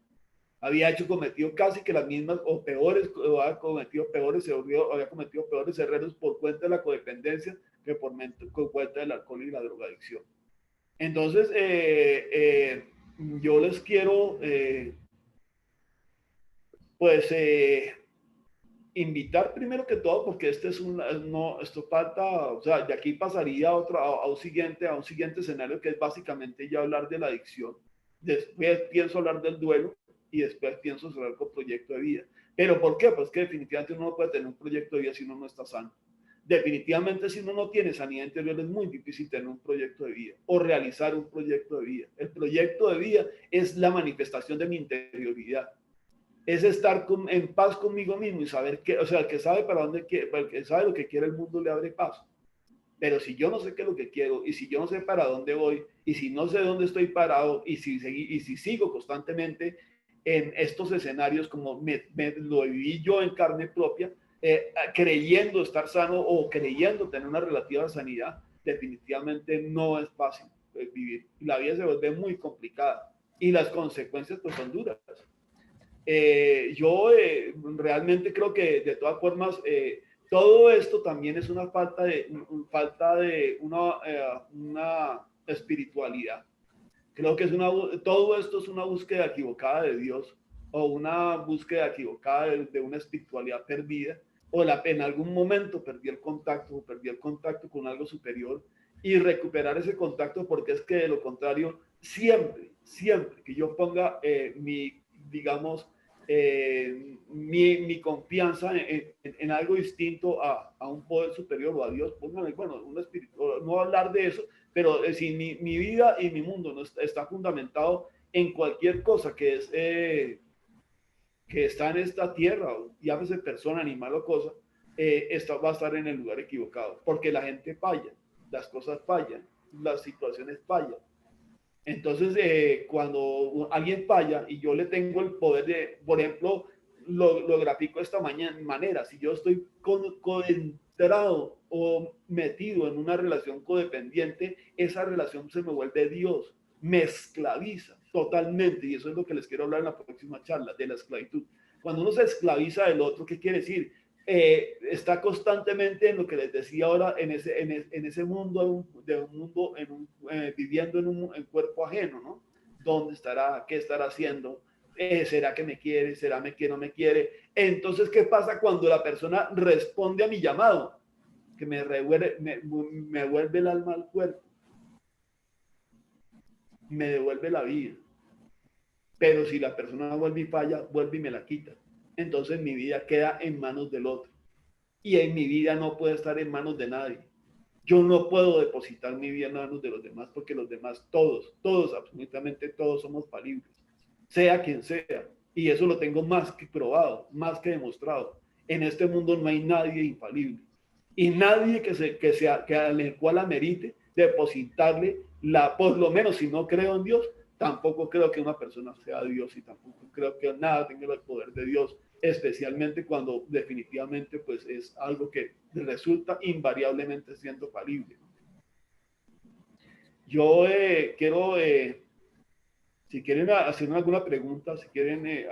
Había cometido casi que las mismas o peores, o había cometido peores errores por cuenta de la codependencia que por cuenta del alcohol y la drogadicción. Entonces, yo les quiero, pues, invitar primero que todo, porque este es no, esto falta, o sea, de aquí pasaría a un siguiente escenario, que es básicamente ya hablar de la adicción. Después pienso hablar del duelo y después pienso cerrar con proyecto de vida. ¿Pero por qué? Pues que definitivamente uno no puede tener un proyecto de vida si uno no está sano. Definitivamente, si uno no tiene sanidad interior, es muy difícil tener un proyecto de vida o realizar un proyecto de vida. El proyecto de vida es la manifestación de mi interioridad, es estar en paz conmigo mismo y saber que, o sea, el que sabe para dónde quiere, el que sabe lo que quiere el mundo le abre paso. Pero si yo no sé qué es lo que quiero, y si yo no sé para dónde voy, y si no sé dónde estoy parado, y si sigo constantemente en estos escenarios como lo viví yo en carne propia, creyendo estar sano o creyendo tener una relativa sanidad, definitivamente no es fácil vivir. La vida se vuelve muy complicada y las consecuencias pues son duras. Yo realmente creo que de todas formas todo esto también es una falta de una espiritualidad. Creo que todo esto es una búsqueda equivocada de Dios, o una búsqueda equivocada de una espiritualidad perdida, o en algún momento perdí el contacto con algo superior, y recuperar ese contacto, porque es que de lo contrario, siempre que yo ponga digamos, mi confianza en algo distinto a un poder superior o a Dios, póngame, bueno, un espíritu, no hablar de eso, pero si mi vida y mi mundo no está fundamentado en cualquier cosa que está en esta tierra, llámese persona, animal o cosa, esto va a estar en el lugar equivocado, porque la gente falla, las cosas fallan, las situaciones fallan. Entonces, cuando alguien falla y yo le tengo el poder de, por ejemplo, lo grafico de esta manera, si yo estoy concentrado o metido en una relación codependiente, esa relación se me vuelve Dios, me esclaviza totalmente, y eso es lo que les quiero hablar en la próxima charla, de la esclavitud. Cuando uno se esclaviza del otro, ¿qué quiere decir? Está constantemente en lo que les decía ahora, en ese mundo, viviendo en un cuerpo ajeno, ¿no? ¿Dónde estará? ¿Qué estará haciendo? ¿Será que me quiere? ¿Será que no me quiere? Entonces, ¿qué pasa cuando la persona responde a mi llamado? Que me vuelve el alma al cuerpo, me devuelve la vida. Pero si la persona vuelve y falla, vuelve y me la quita. Entonces mi vida queda en manos del otro. Y en mi vida no puede estar en manos de nadie. Yo no puedo depositar mi vida en manos de los demás, porque los demás, todos, absolutamente todos somos falibles, sea quien sea. Y eso lo tengo más que probado, más que demostrado. En este mundo no hay nadie infalible. Y nadie que al el cual amerite depositarle por lo menos, si no creo en Dios, tampoco creo que una persona sea Dios, y tampoco creo que nada tenga el poder de Dios, especialmente cuando definitivamente pues es algo que resulta invariablemente siendo falible. Yo quiero, si quieren hacerme alguna pregunta, si quieren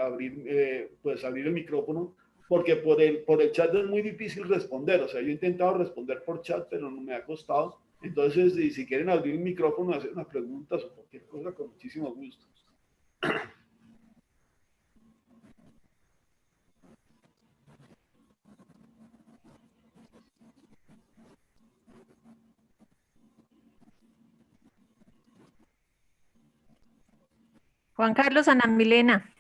pues abrir el micrófono, porque por el chat es muy difícil responder. O sea, yo he intentado responder por chat, pero no me ha costado. Entonces, si quieren abrir el micrófono, hacer unas preguntas o cualquier cosa, con muchísimo gusto. Juan Carlos, Ana Milena.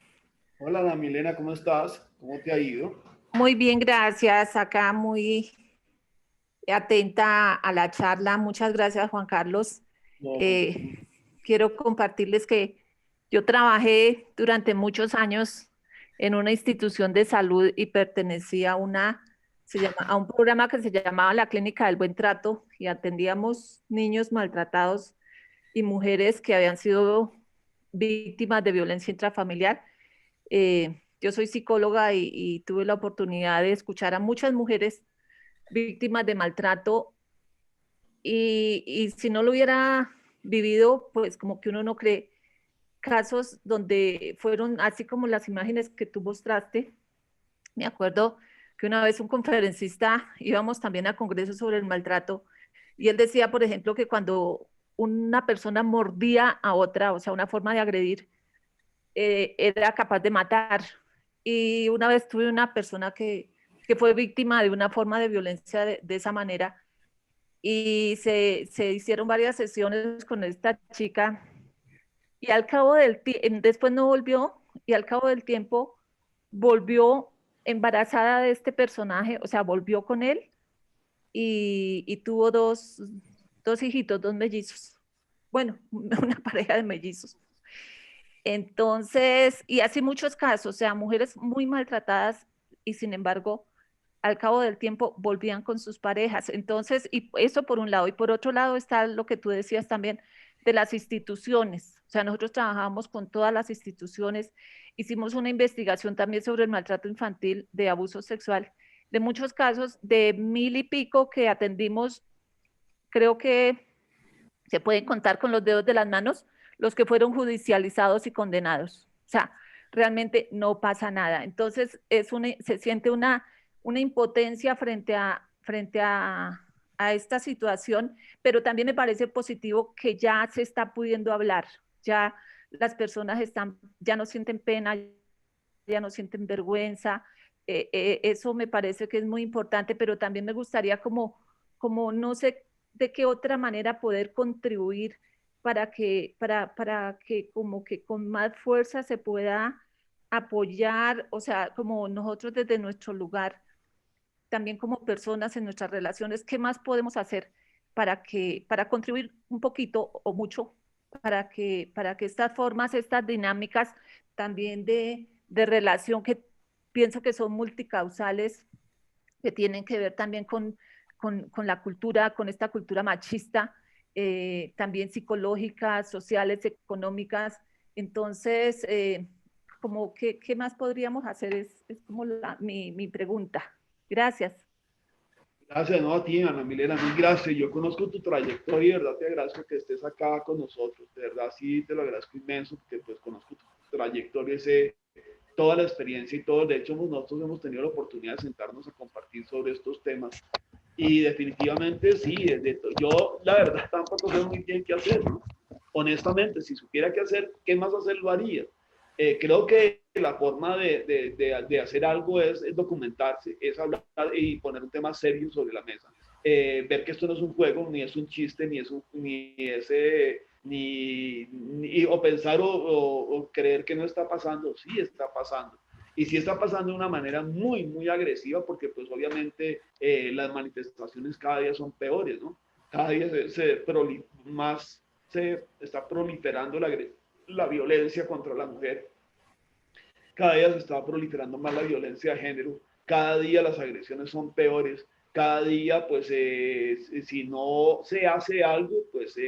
Hola, Ana Milena, ¿cómo estás? ¿Cómo te ha ido? Muy bien, gracias. Acá muy atenta a la charla. Muchas gracias, Juan Carlos. No, Quiero compartirles que yo trabajé durante muchos años en una institución de salud y pertenecía a un programa que se llamaba la Clínica del Buen Trato, y atendíamos niños maltratados y mujeres que habían sido víctimas de violencia intrafamiliar. Yo soy psicóloga y tuve la oportunidad de escuchar a muchas mujeres víctimas de maltrato y si no lo hubiera vivido, pues como que uno no cree casos donde fueron así como las imágenes que tú mostraste. Me acuerdo que una vez un conferencista íbamos también a congresos sobre el maltrato y él decía, por ejemplo, que cuando una persona mordía a otra, o sea, una forma de agredir, era capaz de matar. Y una vez tuve una persona que fue víctima de una forma de violencia de esa manera y se hicieron varias sesiones con esta chica y al cabo del tiempo, después no volvió y al cabo del tiempo volvió embarazada de este personaje, o sea, volvió con él y tuvo dos hijitos, dos mellizos. Bueno, una pareja de mellizos. Entonces, y así muchos casos, o sea, mujeres muy maltratadas y sin embargo, al cabo del tiempo volvían con sus parejas. Entonces, y eso por un lado. Y por otro lado está lo que tú decías también de las instituciones. O sea, nosotros trabajamos con todas las instituciones, hicimos una investigación también sobre el maltrato infantil de abuso sexual. De muchos casos, de 1000 y pico que atendimos, creo que se pueden contar con los dedos de las manos los que fueron judicializados y condenados. O sea, realmente no pasa nada. Entonces, se siente una impotencia frente a esta situación, pero también me parece positivo que ya se está pudiendo hablar, ya las personas ya no sienten pena, ya no sienten vergüenza. Eso me parece que es muy importante, pero también me gustaría como no sé de qué otra manera poder contribuir para que como que con más fuerza se pueda apoyar, o sea, como nosotros desde nuestro lugar, también como personas en nuestras relaciones, ¿qué más podemos hacer para contribuir un poquito o mucho para que estas formas, estas dinámicas también de relación que pienso que son multicausales, que tienen que ver también con la cultura, con esta cultura machista, también psicológicas, sociales, económicas. Entonces, como, ¿qué más podríamos hacer? Es como mi pregunta. Gracias. Gracias, no, a ti, Ana Milena, mil gracias. Yo conozco tu trayectoria y de verdad te agradezco que estés acá con nosotros. De verdad, sí, te lo agradezco inmenso porque pues conozco tu trayectoria, sé toda la experiencia y todo. De hecho, nosotros hemos tenido la oportunidad de sentarnos a compartir sobre estos temas. Y definitivamente sí, yo la verdad tampoco sé muy bien qué hacer, ¿no? Honestamente, si supiera qué hacer, ¿qué más hacer lo haría? Creo que la forma de hacer algo es documentarse, es hablar y poner un tema serio sobre la mesa. Ver que esto no es un juego, ni es un chiste, ni o pensar o creer que no está pasando, sí está pasando. Y sí está pasando de una manera muy, muy agresiva porque pues obviamente las manifestaciones cada día son peores, ¿no? Cada día se está proliferando la violencia contra la mujer, cada día se está proliferando más la violencia de género, cada día las agresiones son peores, cada día pues si no se hace algo pues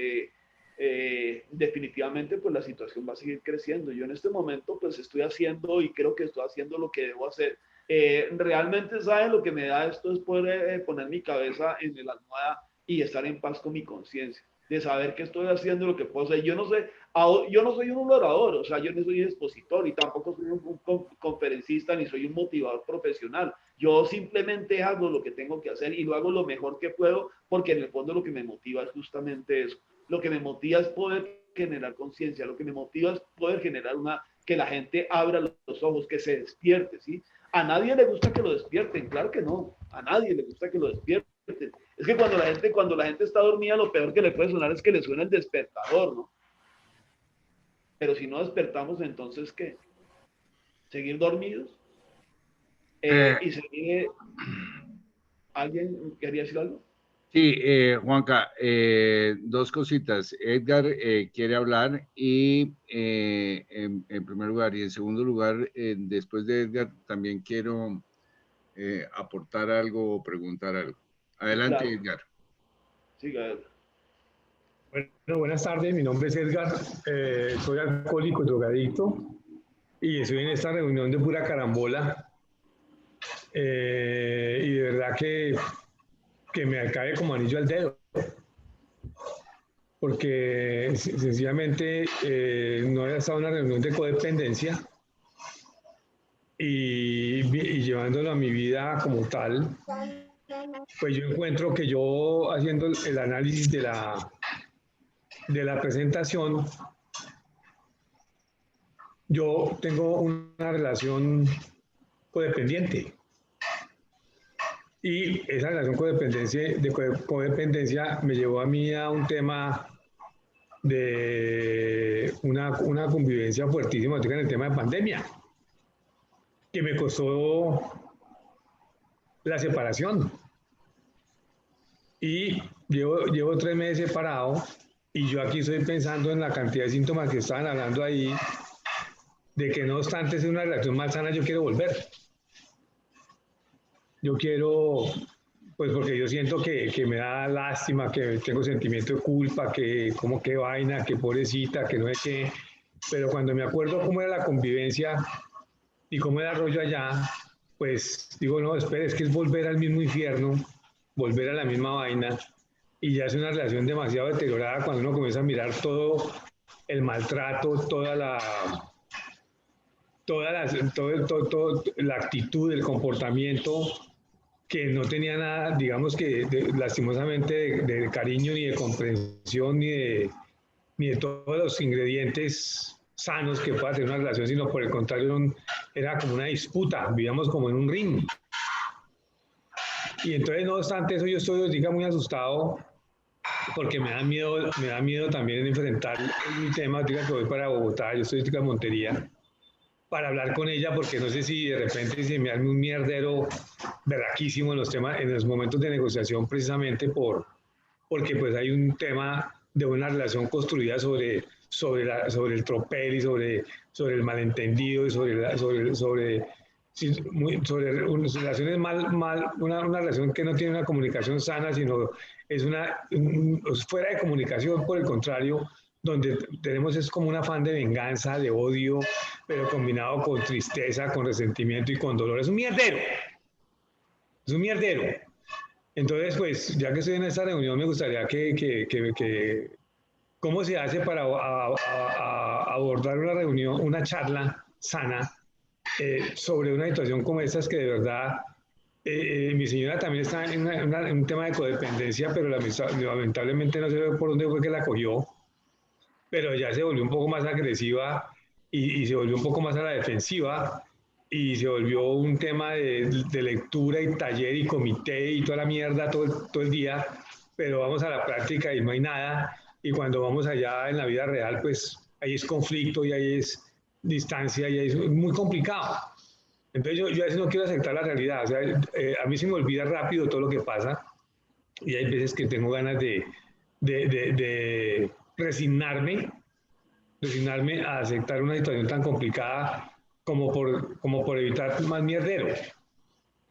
definitivamente pues la situación va a seguir creciendo. Yo en este momento pues estoy haciendo y creo que estoy haciendo lo que debo hacer. Realmente, ¿sabes? Lo que me da esto es poder poner mi cabeza en la almohada y estar en paz con mi conciencia, de saber que estoy haciendo lo que puedo hacer. Yo no soy un orador, o sea, yo no soy un expositor y tampoco soy un conferencista ni soy un motivador profesional. Yo simplemente hago lo que tengo que hacer y lo hago lo mejor que puedo porque en el fondo lo que me motiva es justamente eso. Lo que me motiva es poder generar conciencia, lo que me motiva es poder generar que la gente abra los ojos, que se despierte, ¿sí? A nadie le gusta que lo despierten, claro que no, a nadie le gusta que lo despierten. Es que cuando la gente está dormida, lo peor que le puede sonar es que le suena el despertador, ¿no? Pero si no despertamos, entonces, ¿qué? ¿Seguir dormidos? Eh, Y seguir... ¿Alguien quería decir algo? sí, Juanca, dos cositas. Edgar quiere hablar y en primer lugar y en segundo lugar, después de Edgar, también quiero aportar algo o preguntar algo. Adelante, Claro, Edgar. sí, claro. Bueno, buenas tardes, mi nombre es Edgar, soy alcohólico y drogadicto. y estoy en esta reunión de pura carambola, y de verdad que me cae como anillo al dedo, porque sencillamente no había estado en una reunión de codependencia y llevándolo a mi vida como tal, pues yo encuentro que yo haciendo el análisis de la presentación, yo tengo una relación codependiente. Y esa relación codependencia me llevó a mí a un tema de una convivencia fuertísima en el tema de pandemia, que me costó la separación. Y llevo 3 meses separado y yo aquí estoy pensando en la cantidad de síntomas que estaban hablando ahí, de que no obstante es una relación malsana, yo quiero volver. Yo quiero, pues porque yo siento que me da lástima, que tengo sentimiento de culpa, que como que vaina, que pobrecita, que no sé qué. Pero cuando me acuerdo cómo era la convivencia y cómo era el rollo allá, pues digo, no, espera, es que es volver al mismo infierno, volver a la misma vaina. Y ya es una relación demasiado deteriorada cuando uno comienza a mirar todo el maltrato, toda la actitud, el comportamiento, que no tenía nada, digamos que lastimosamente, de cariño, ni de comprensión, ni de todos los ingredientes sanos que pueda tener una relación, sino por el contrario, era como una disputa, vivíamos como en un ring. Y entonces, no obstante eso, yo estoy ahorita muy asustado porque me da miedo también enfrentar mi tema. Ahorita que voy para Bogotá, yo estoy ahorita en Montería, para hablar con ella, porque no sé si de repente se me arme un mierdero berraquísimo en los temas, en los momentos de negociación, precisamente porque pues hay un tema de una relación construida sobre el tropel y sobre el malentendido y sobre relaciones una relación que no tiene una comunicación sana, sino es fuera de comunicación, por el contrario, donde tenemos es como un afán de venganza, de odio, pero combinado con tristeza, con resentimiento y con dolor. Es un mierdero. Es un mierdero. Entonces, pues, ya que estoy en esta reunión, me gustaría que ¿cómo se hace para abordar una reunión, una charla sana sobre una situación como esta, que de verdad, mi señora también está en un tema de codependencia, pero lamentablemente no sé por dónde fue que la cogió, pero ya se volvió un poco más agresiva y se volvió un poco más a la defensiva y se volvió un tema de lectura y taller y comité y toda la mierda todo el día, pero vamos a la práctica y no hay nada, y cuando vamos allá en la vida real, pues ahí es conflicto y ahí es distancia y ahí es muy complicado. Entonces yo a veces no quiero aceptar la realidad, o sea, a mí se me olvida rápido todo lo que pasa y hay veces que tengo ganas de resignarme a aceptar una situación tan complicada como por evitar más mierdero.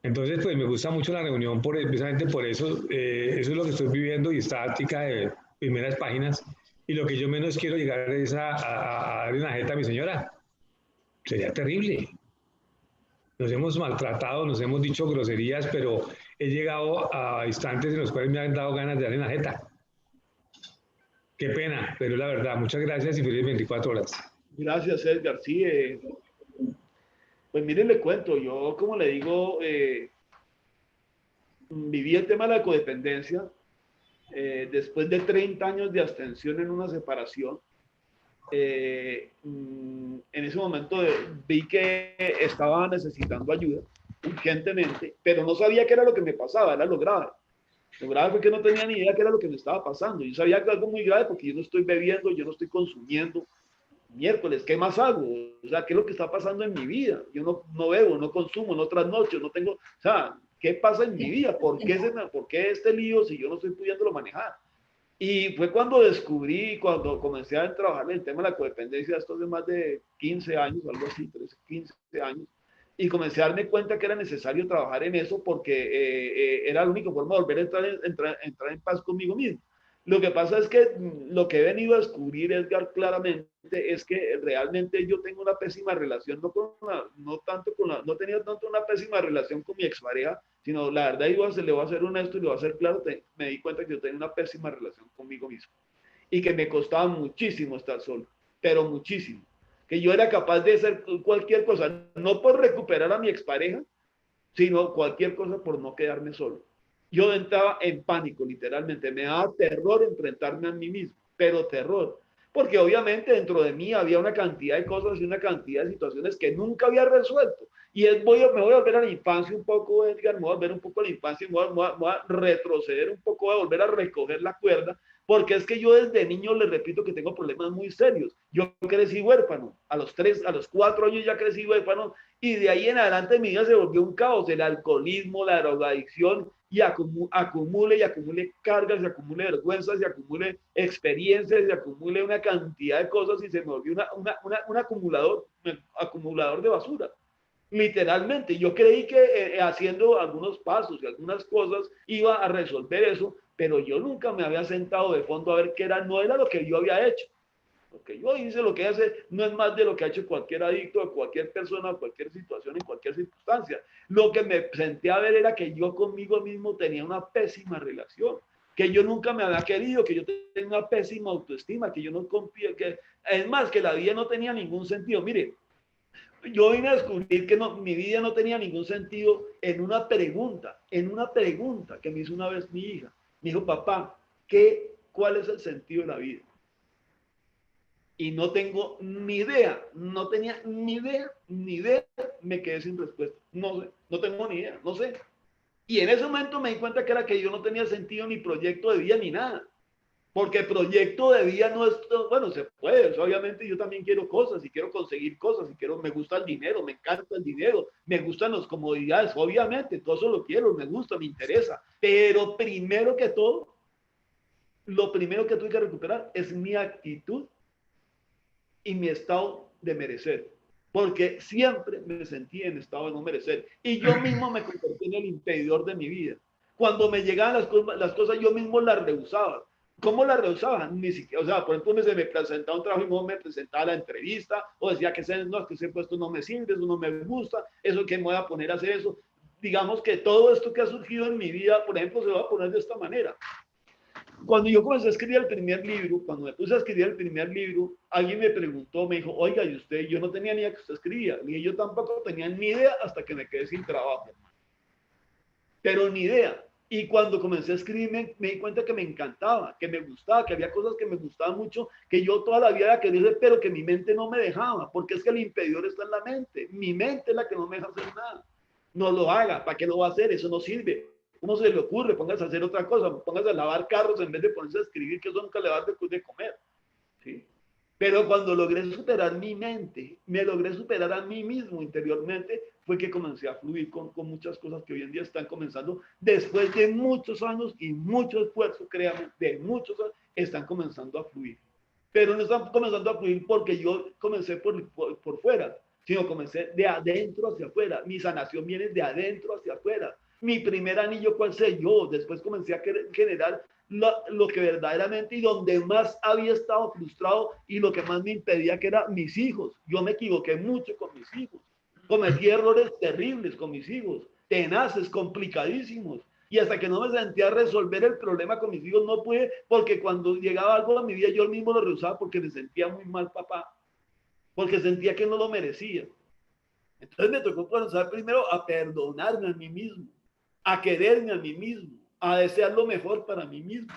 Entonces, pues me gusta mucho la reunión precisamente por eso. Eso es lo que estoy viviendo y estática de primeras páginas. Y lo que yo menos quiero llegar es a darle una jeta a mi señora. Sería terrible. Nos hemos maltratado, nos hemos dicho groserías, pero he llegado a instantes en los cuales me han dado ganas de darle una jeta. Qué pena, pero es la verdad. Muchas gracias y feliz 24 horas. Gracias, Edgar. Sí, pues miren, le cuento, yo como le digo, viví el tema de la codependencia después de 30 años de abstención en una separación. En ese momento vi que estaba necesitando ayuda urgentemente, pero no sabía qué era lo que me pasaba, era lo grave. Lo grave fue que no tenía ni idea qué era lo que me estaba pasando. Yo sabía que algo muy grave porque yo no estoy bebiendo, yo no estoy consumiendo. Miércoles, ¿qué más hago? O sea, ¿qué es lo que está pasando en mi vida? Yo no bebo, no consumo, no trasnocho, no tengo, o sea, ¿qué pasa en mi vida? ¿Por qué este lío si yo no estoy pudiéndolo manejar? Y fue cuando descubrí, cuando comencé a trabajar en el tema de la codependencia, esto de más de 15 años, algo así, 13, 15 años, y comencé a darme cuenta que era necesario trabajar en eso porque era la única forma de volver a entrar en paz conmigo mismo. Lo que pasa es que lo que he venido a descubrir, Edgar, claramente, es que realmente yo tengo una pésima relación, no tenía tanto una pésima relación con mi expareja, sino la verdad, le voy a ser honesto y le voy a ser claro, me di cuenta que yo tenía una pésima relación conmigo mismo y que me costaba muchísimo estar solo, pero muchísimo. Que yo era capaz de hacer cualquier cosa, no por recuperar a mi expareja, sino cualquier cosa por no quedarme solo. Yo entraba en pánico, literalmente, me daba terror enfrentarme a mí mismo, pero terror, porque obviamente dentro de mí había una cantidad de cosas y una cantidad de situaciones que nunca había resuelto. Y me voy a volver a la infancia un poco, Edgar, me voy a volver un poco a la infancia, voy a retroceder un poco, voy a volver a recoger la cuerda, porque es que yo desde niño le repito que tengo problemas muy serios. Yo crecí huérfano, a los 4 años ya crecí huérfano, y de ahí en adelante mi vida se volvió un caos, el alcoholismo, la drogadicción, y acumule cargas, y acumule vergüenzas, y acumule experiencias, y acumule una cantidad de cosas, y se me volvió un acumulador de basura. Literalmente, yo creí que haciendo algunos pasos y algunas cosas iba a resolver eso, pero yo nunca me había sentado de fondo a ver qué era, no era lo que yo había hecho. Lo que yo hice, lo que hace, no es más de lo que ha hecho cualquier adicto, cualquier persona, cualquier situación, en cualquier circunstancia. Lo que me senté a ver era que yo conmigo mismo tenía una pésima relación, que yo nunca me había querido, que yo tenía una pésima autoestima, que yo no confío, que es más, que la vida no tenía ningún sentido. Mire, yo vine a descubrir que no, mi vida no tenía ningún sentido en una pregunta que me hizo una vez mi hija. Me dijo, papá, ¿cuál es el sentido de la vida? Y no tengo ni idea, no tenía ni idea, me quedé sin respuesta. No sé, no tengo ni idea, no sé. Y en ese momento me di cuenta que era que yo no tenía sentido ni proyecto de vida ni nada. Porque proyecto de vida no es, bueno, se puede, obviamente yo también quiero cosas y quiero conseguir cosas y me gusta el dinero, me encanta el dinero, me gustan las comodidades, obviamente, todo eso lo quiero, me gusta, me interesa, pero primero que todo, lo primero que tuve que recuperar es mi actitud y mi estado de merecer, porque siempre me sentí en estado de no merecer y yo mismo me convertí en el impedidor de mi vida. Cuando me llegaban las cosas yo mismo las rehusaba. ¿Cómo la rehusaba? Ni siquiera, o sea, por ejemplo, se me presentaba un trabajo y no me presentaba la entrevista, o decía que ese puesto no me sirve, eso no me gusta, eso que me voy a poner a hacer eso. Digamos que todo esto que ha surgido en mi vida, por ejemplo, se va a poner de esta manera. Cuando yo comencé a escribir el primer libro, cuando me puse a escribir el primer libro, alguien me preguntó, me dijo, oiga, ¿y usted? Yo no tenía ni idea que usted escribía, ni yo tampoco tenía ni idea hasta que me quedé sin trabajo. Pero ni idea. Y cuando comencé a escribir me di cuenta que me encantaba, que me gustaba, que había cosas que me gustaban mucho, que yo toda la vida quería hacer, pero que mi mente no me dejaba, porque es que el impedidor está en la mente. Mi mente es la que no me deja hacer nada. No lo haga, ¿para qué lo va a hacer? Eso no sirve. ¿Cómo se le ocurre? Póngase a hacer otra cosa, póngase a lavar carros en vez de ponerse a escribir, que eso nunca le va a dar de comer. ¿Sí? Pero cuando logré superar mi mente, me logré superar a mí mismo interiormente, fue que comencé a fluir con muchas cosas que hoy en día están comenzando, después de muchos años y mucho esfuerzo, créanme, de muchos años, están comenzando a fluir. Pero no están comenzando a fluir porque yo comencé por fuera, sino comencé de adentro hacia afuera. Mi sanación viene de adentro hacia afuera. Mi primer anillo, ¿cuál sé yo? Después comencé a generar lo que verdaderamente y donde más había estado frustrado y lo que más me impedía, que eran mis hijos. Yo me equivoqué mucho con mis hijos. Cometí errores terribles con mis hijos, tenaces, complicadísimos. Y hasta que no me sentía a resolver el problema con mis hijos, no pude, porque cuando llegaba algo a mi vida, yo mismo lo rehusaba porque me sentía muy mal papá, porque sentía que no lo merecía. Entonces me tocó comenzar primero a perdonarme a mí mismo, a quererme a mí mismo, a desear lo mejor para mí mismo.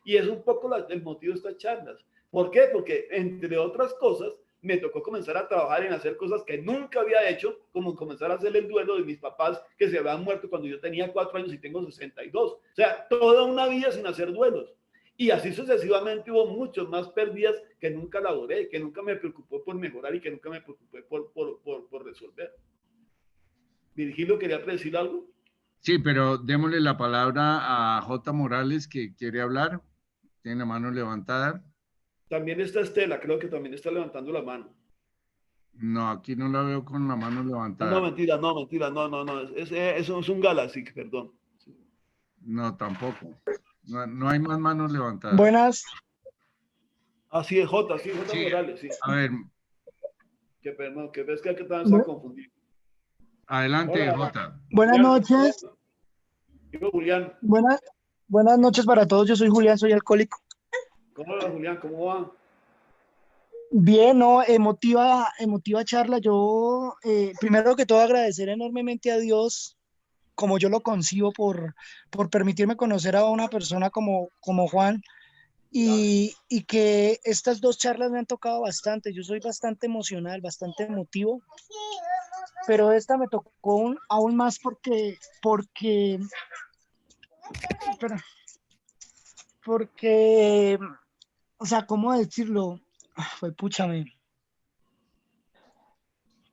Y es un poco el motivo de estas charlas. ¿Por qué? Porque, entre otras cosas, me tocó comenzar a trabajar en hacer cosas que nunca había hecho, como comenzar a hacer el duelo de mis papás que se habían muerto cuando yo tenía 4 años y tengo 62. O sea, toda una vida sin hacer duelos. Y así sucesivamente hubo muchos más pérdidas que nunca elaboré, que nunca me preocupó por mejorar y que nunca me preocupé por resolver. Virgilio, ¿quería decir algo? Sí, pero démosle la palabra a J. Morales, que quiere hablar. Tiene la mano levantada. También está Estela, creo que también está levantando la mano. No, aquí no la veo con la mano levantada. No, mentira, no. Eso es un Galaxy, perdón. No, tampoco. No hay más manos levantadas. Buenas, Así es, J, sí, J Sí, Morales, sí. a ver, Que perdón, que ves que te vas a bu- confundir. adelante, Hola, Jota. buenas Julián, noches, digo, Julián, buenas, buenas noches para todos. Yo soy Julián, soy alcohólico. ¿cómo va, Julián? ¿Cómo va? Bien, no, emotiva charla. Yo, primero que todo, agradecer enormemente a Dios, como yo lo concibo, por permitirme conocer a una persona como Juan. Y que estas dos charlas me han tocado bastante. Yo soy bastante emocional, bastante emotivo, pero esta me tocó aún más espera, porque, o sea, ¿cómo decirlo? Fue púchame.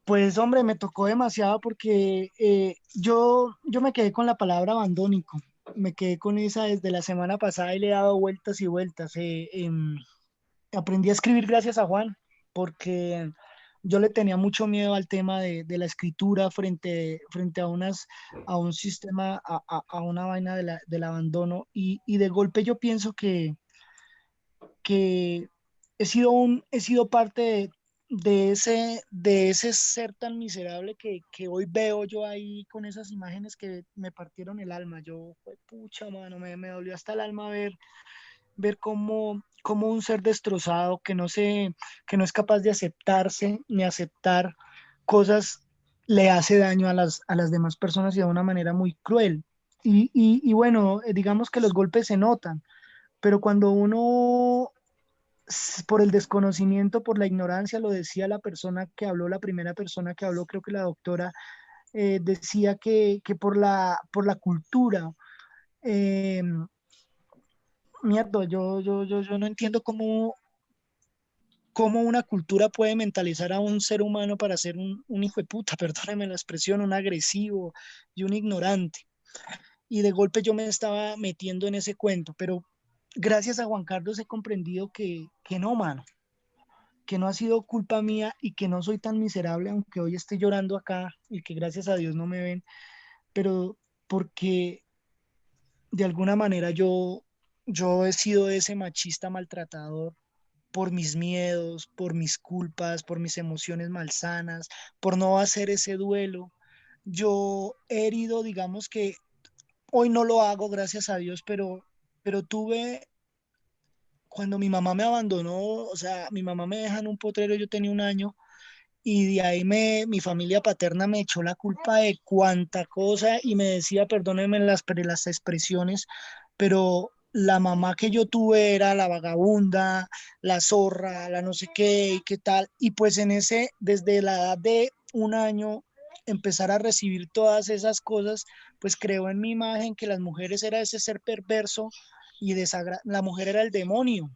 Pues hombre, me tocó demasiado porque yo me quedé con la palabra abandónico. Me quedé con esa desde la semana pasada y le he dado vueltas y vueltas. Aprendí a escribir gracias a Juan, porque yo le tenía mucho miedo al tema de la escritura frente a un sistema, a una vaina del abandono. Y de golpe yo pienso que he sido parte de ese ser tan miserable que hoy veo yo ahí con esas imágenes que me partieron el alma. Yo, fue pucha, mano, me dolió hasta el alma ver cómo un ser destrozado que no es capaz de aceptarse ni aceptar cosas le hace daño a las demás personas y de una manera muy cruel. Y bueno, digamos que los golpes se notan, pero cuando uno, por el desconocimiento, por la ignorancia, lo decía la persona que habló, la primera persona que habló, creo que la doctora, decía que por la cultura, eh, mierda, yo no entiendo cómo una cultura puede mentalizar a un ser humano para ser un hijo de puta, perdóneme la expresión, un agresivo y un ignorante. Y de golpe yo me estaba metiendo en ese cuento, pero gracias a Juan Carlos he comprendido que no, mano, que no ha sido culpa mía y que no soy tan miserable, aunque hoy estoy llorando acá y que gracias a Dios no me ven, pero porque de alguna manera yo he sido ese machista maltratador por mis miedos, por mis culpas, por mis emociones malsanas, por no hacer ese duelo. Yo he herido, digamos que hoy no lo hago, gracias a Dios, pero tuve, cuando mi mamá me abandonó, o sea, mi mamá me deja en un potrero, yo tenía un año, y de ahí mi familia paterna me echó la culpa de cuánta cosa y me decía, perdónenme las expresiones, pero la mamá que yo tuve era la vagabunda, la zorra, la no sé qué y qué tal. Y pues desde la edad de un año, empezar a recibir todas esas cosas, pues creó en mi imagen que las mujeres era ese ser perverso y la mujer era el demonio.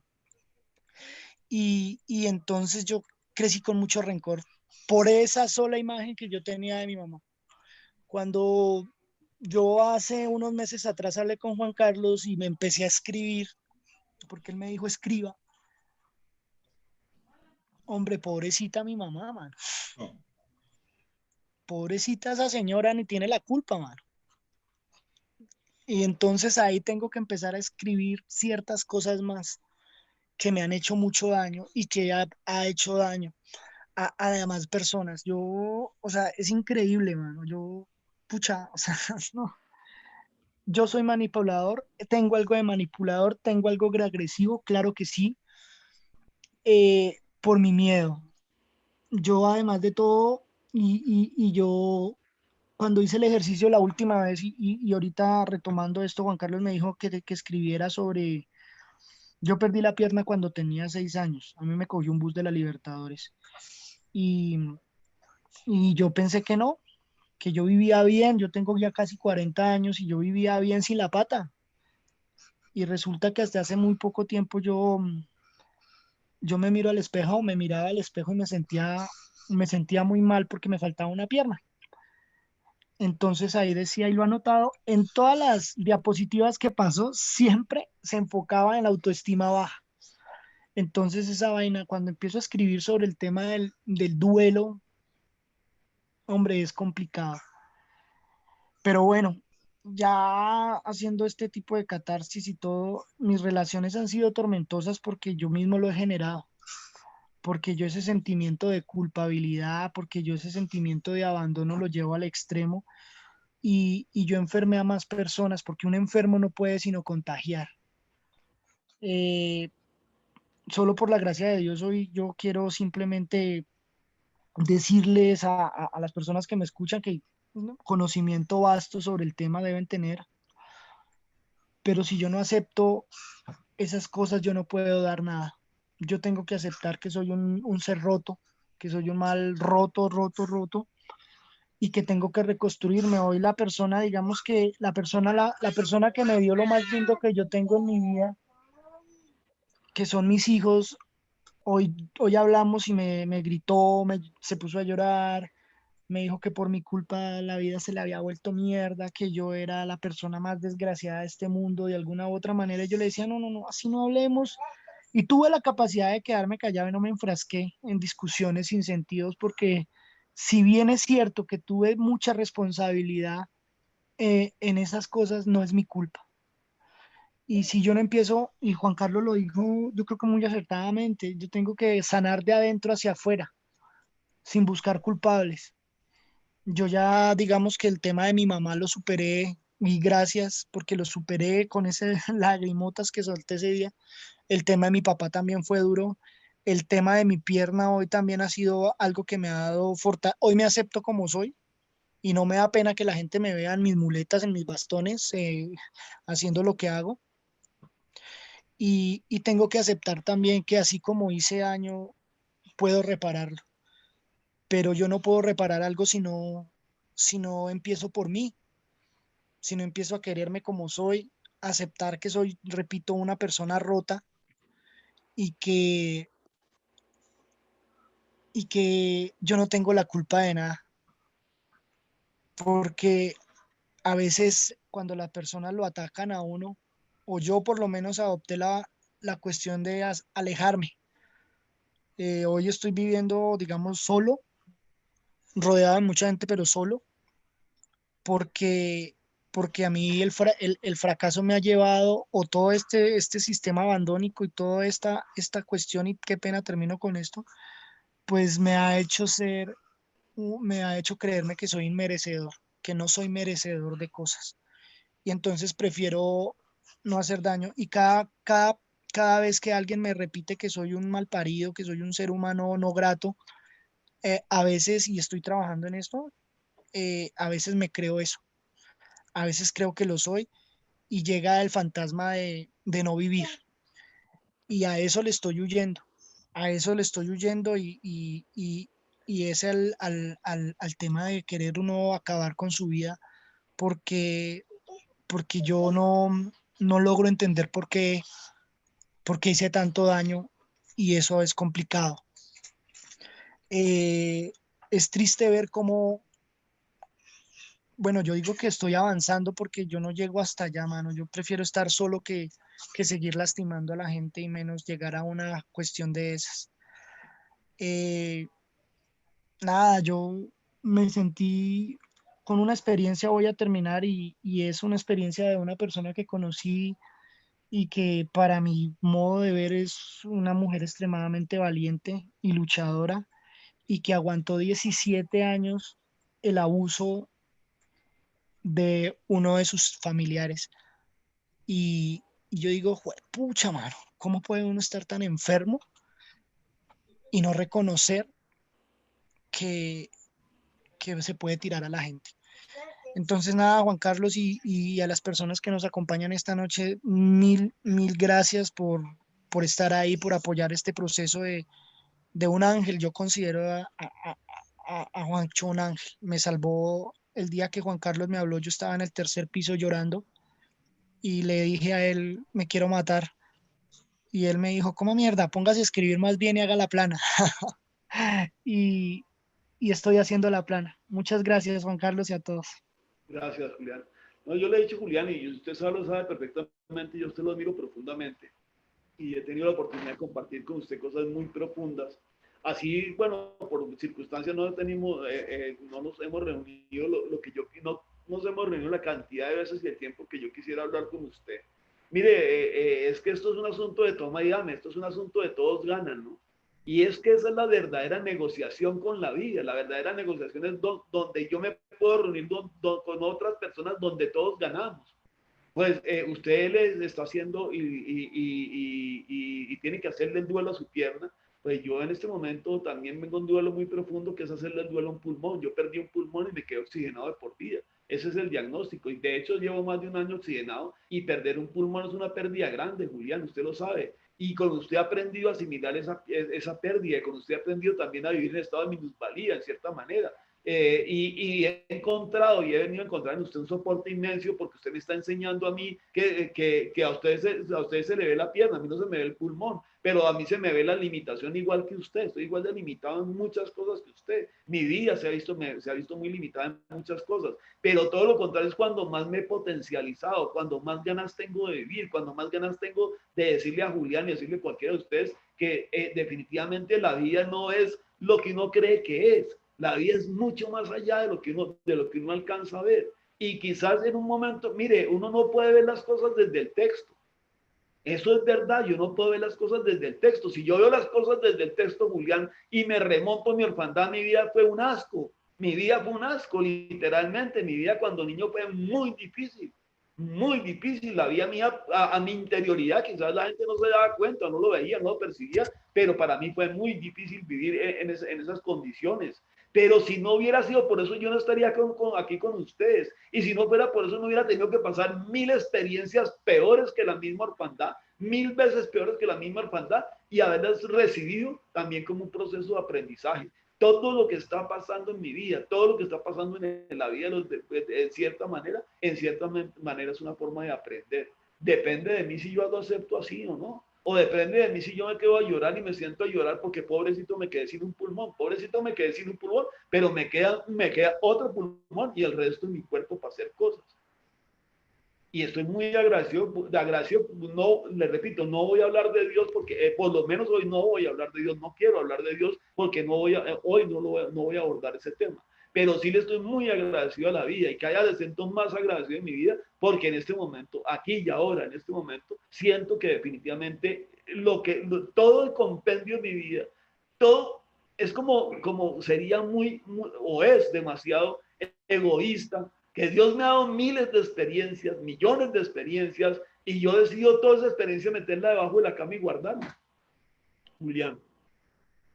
Y entonces yo crecí con mucho rencor por esa sola imagen que yo tenía de mi mamá. Cuando yo hace unos meses atrás hablé con Juan Carlos y me empecé a escribir, porque él me dijo escriba, hombre, pobrecita mi mamá, mano. Pobrecita esa señora ni tiene la culpa, mano. Y entonces ahí tengo que empezar a escribir ciertas cosas más que me han hecho mucho daño y que ha hecho daño a demás personas. Yo, o sea, es increíble, mano. Yo, pucha, o sea, no. Yo soy manipulador, tengo algo de manipulador, tengo algo de agresivo, claro que sí, por mi miedo. Yo, además de todo, y yo, cuando hice el ejercicio la última vez y ahorita retomando esto, Juan Carlos me dijo que escribiera sobre, yo perdí la pierna cuando tenía 6 años, a mí me cogió un bus de la Libertadores y, y yo pensé que yo vivía bien, yo tengo ya casi 40 años y yo vivía bien sin la pata. Y resulta que hasta hace muy poco tiempo yo me miro al espejo, me miraba al espejo y me sentía muy mal porque me faltaba una pierna. Entonces ahí decía, y lo he anotado, en todas las diapositivas que pasó, siempre se enfocaba en la autoestima baja. Entonces esa vaina, cuando empiezo a escribir sobre el tema del duelo, hombre, es complicado. Pero bueno, ya haciendo este tipo de catarsis y todo, mis relaciones han sido tormentosas porque yo mismo lo he generado, porque yo ese sentimiento de culpabilidad, porque yo ese sentimiento de abandono lo llevo al extremo y yo enfermé a más personas, porque un enfermo no puede sino contagiar. Eh, Solo por la gracia de Dios hoy yo quiero simplemente decirles a las personas que me escuchan que conocimiento vasto sobre el tema deben tener, pero si yo no acepto esas cosas, yo no puedo dar nada. Yo tengo que aceptar que soy un ser roto, que soy un mal roto, roto, roto, y que tengo que reconstruirme. Hoy la persona, digamos que la persona que me dio lo más lindo que yo tengo en mi vida, que son mis hijos, hoy hablamos y me gritó, se puso a llorar, me dijo que por mi culpa la vida se le había vuelto mierda, que yo era la persona más desgraciada de este mundo de alguna u otra manera. Y yo le decía, no, no, no, así no hablemos. Y tuve la capacidad de quedarme callado y no me enfrasqué en discusiones sin sentidos, porque si bien es cierto que tuve mucha responsabilidad en esas cosas, no es mi culpa. Y si yo no empiezo, y Juan Carlos lo dijo, yo creo que muy acertadamente, yo tengo que sanar de adentro hacia afuera, sin buscar culpables. Yo ya digamos que el tema de mi mamá lo superé y gracias porque lo superé con esas lagrimotas que solté ese día. El tema de mi papá también fue duro. El tema de mi pierna hoy también ha sido algo que me ha dado fortaleza. Hoy me acepto como soy y no me da pena que la gente me vea en mis muletas, en mis bastones, haciendo lo que hago. Y tengo que aceptar también que así como hice daño, puedo repararlo. Pero yo no puedo reparar algo si no empiezo por mí, si no empiezo a quererme como soy, aceptar que soy, repito, una persona rota y que yo no tengo la culpa de nada, porque a veces cuando las personas lo atacan a uno, o yo por lo menos adopté la cuestión de alejarme. Hoy estoy viviendo, digamos, solo, rodeado de mucha gente, pero solo, porque, porque a mí el fracaso me ha llevado, o todo este sistema abandónico y toda esta cuestión, y qué pena termino con esto, pues me ha hecho creerme que soy inmerecedor, que no soy merecedor de cosas. Y entonces prefiero no hacer daño. Y cada vez que alguien me repite que soy un mal parido, que soy un ser humano no grato, a veces, y estoy trabajando en esto, a veces me creo eso. A veces creo que lo soy y llega el fantasma de no vivir. Y a eso le estoy huyendo. A eso le estoy huyendo y es al tema de querer uno acabar con su vida porque, porque yo no logro entender por qué hice tanto daño y eso es complicado. Eh, es triste ver cómo, bueno, yo digo que estoy avanzando porque yo no llego hasta allá, mano. Yo prefiero estar solo que seguir lastimando a la gente y menos llegar a una cuestión de esas. Eh, Nada, yo me sentí con una experiencia, voy a terminar, y es una experiencia de una persona que conocí y que para mi modo de ver es una mujer extremadamente valiente y luchadora y que aguantó 17 años el abuso de uno de sus familiares. Y yo digo, pucha, mano, ¿cómo puede uno estar tan enfermo y no reconocer que, que se puede tirar a la gente? Entonces, nada, Juan Carlos, y a las personas que nos acompañan esta noche, mil gracias por estar ahí, por apoyar este proceso de un ángel. Yo considero a Juancho un ángel. Me salvó el día que Juan Carlos me habló. Yo estaba en el tercer piso llorando y le dije a él, me quiero matar. Y él me dijo, ¿cómo mierda? Póngase a escribir más bien y haga la plana. y, y estoy haciendo la plana. Muchas gracias, Juan Carlos, y a todos. Gracias, Julián. No, yo le he dicho, Julián, y usted lo sabe perfectamente, yo usted lo admiro profundamente. Y he tenido la oportunidad de compartir con usted cosas muy profundas. Así, bueno, por circunstancias no tenemos, no nos hemos reunido lo que yo no nos hemos reunido la cantidad de veces y el tiempo que yo quisiera hablar con usted. Mire, es que esto es un asunto de toma y dame, esto es un asunto de todos ganan, ¿no? Y es que esa es la verdadera negociación con la vida. La verdadera negociación es donde yo me puedo reunir con otras personas donde todos ganamos. Pues usted le está haciendo y tiene que hacerle el duelo a su pierna. Pues yo en este momento también vengo a un duelo muy profundo que es hacerle el duelo a un pulmón. Yo perdí un pulmón y me quedé oxigenado de por vida. Ese es el diagnóstico. Y de hecho llevo más de un año oxigenado y perder un pulmón es una pérdida grande, Julián, usted lo sabe. Y con usted ha aprendido a asimilar esa pérdida, y con usted ha aprendido también a vivir en estado de minusvalía, en cierta manera. Y he encontrado y he venido a encontrar en usted un soporte inmenso porque usted me está enseñando a mí que a usted se le ve la pierna, a mí no se me ve el pulmón, pero a mí se me ve la limitación igual que usted, estoy igual de limitado en muchas cosas que usted, mi vida se ha visto muy limitada en muchas cosas, pero todo lo contrario es cuando más me he potencializado, cuando más ganas tengo de vivir, cuando más ganas tengo de decirle a Julián y decirle a cualquiera de ustedes que definitivamente la vida no es lo que uno cree que es. La vida es mucho más allá de lo que uno alcanza a ver. Y quizás en un momento, mire, uno no puede ver las cosas desde el texto. Eso es verdad, yo no puedo ver las cosas desde el texto. Si yo veo las cosas desde el texto, Julián, y me remonto a mi orfandad, mi vida fue un asco. Mi vida fue un asco, literalmente. Mi vida cuando niño fue muy difícil. Muy difícil. La vida mía, a mi interioridad, quizás la gente no se daba cuenta, no lo veía, no lo percibía, pero para mí fue muy difícil vivir en esas condiciones. Pero si no hubiera sido por eso, yo no estaría aquí con ustedes. Y si no fuera por eso, no hubiera tenido que pasar 1000 experiencias peores que la misma orfandad, 1000 veces peores que la misma orfandad, y haberlas recibido también como un proceso de aprendizaje. Todo lo que está pasando en mi vida, todo lo que está pasando en la vida, en cierta manera es una forma de aprender. Depende de mí si yo lo acepto así o no. O depende de mí si yo me quedo a llorar y me siento a llorar porque pobrecito me quedé sin un pulmón, pobrecito me quedé sin un pulmón, pero me queda otro pulmón y el resto de mi cuerpo para hacer cosas. Y estoy muy agradecido, no, le repito, no voy a hablar de Dios porque, por lo menos hoy no voy a hablar de Dios, no quiero hablar de Dios porque hoy no voy a abordar ese tema. Pero sí le estoy muy agradecido a la vida y cada vez siento más agradecido en mi vida porque en este momento, aquí y ahora, en este momento, siento que definitivamente todo el compendio de mi vida, todo es como sería muy o es demasiado egoísta, que Dios me ha dado miles de experiencias, millones de experiencias, y yo decido toda esa experiencia meterla debajo de la cama y guardarla. Julián,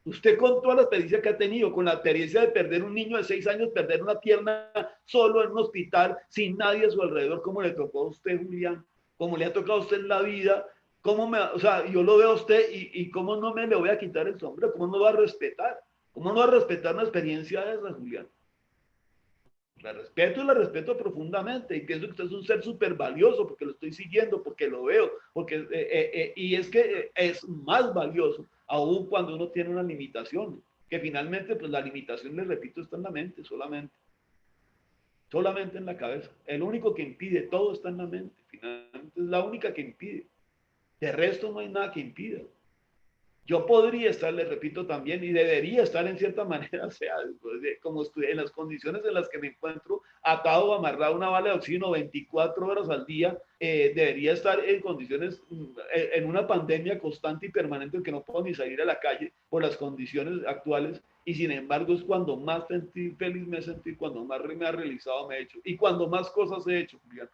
usted con toda la experiencia que ha tenido, con la experiencia de perder un niño de 6 años, perder una pierna solo en un hospital, sin nadie a su alrededor, ¿cómo le tocó a usted, Julián? ¿Cómo le ha tocado a usted en la vida? O sea, yo lo veo a usted y cómo no me le voy a quitar el sombrero, cómo no va a respetar, cómo no va a respetar una experiencia de esa, Julián. La respeto y la respeto profundamente y pienso que usted es un ser súper valioso porque lo estoy siguiendo, porque lo veo, y es que es más valioso aún cuando uno tiene una limitación, que finalmente pues la limitación, le repito, está en la mente solamente en la cabeza. El único que impide, todo está en la mente, finalmente es la única que impide. De resto no hay nada que impida. Yo podría estar, le repito también, y debería estar en cierta manera, o sea, como en las condiciones en las que me encuentro, atado o amarrado a una bala de oxígeno 24 horas al día, debería estar en condiciones, en una pandemia constante y permanente en que no puedo ni salir a la calle por las condiciones actuales, y sin embargo es cuando más feliz me he sentido, cuando más me ha realizado me he hecho, y cuando más cosas he hecho, Julián.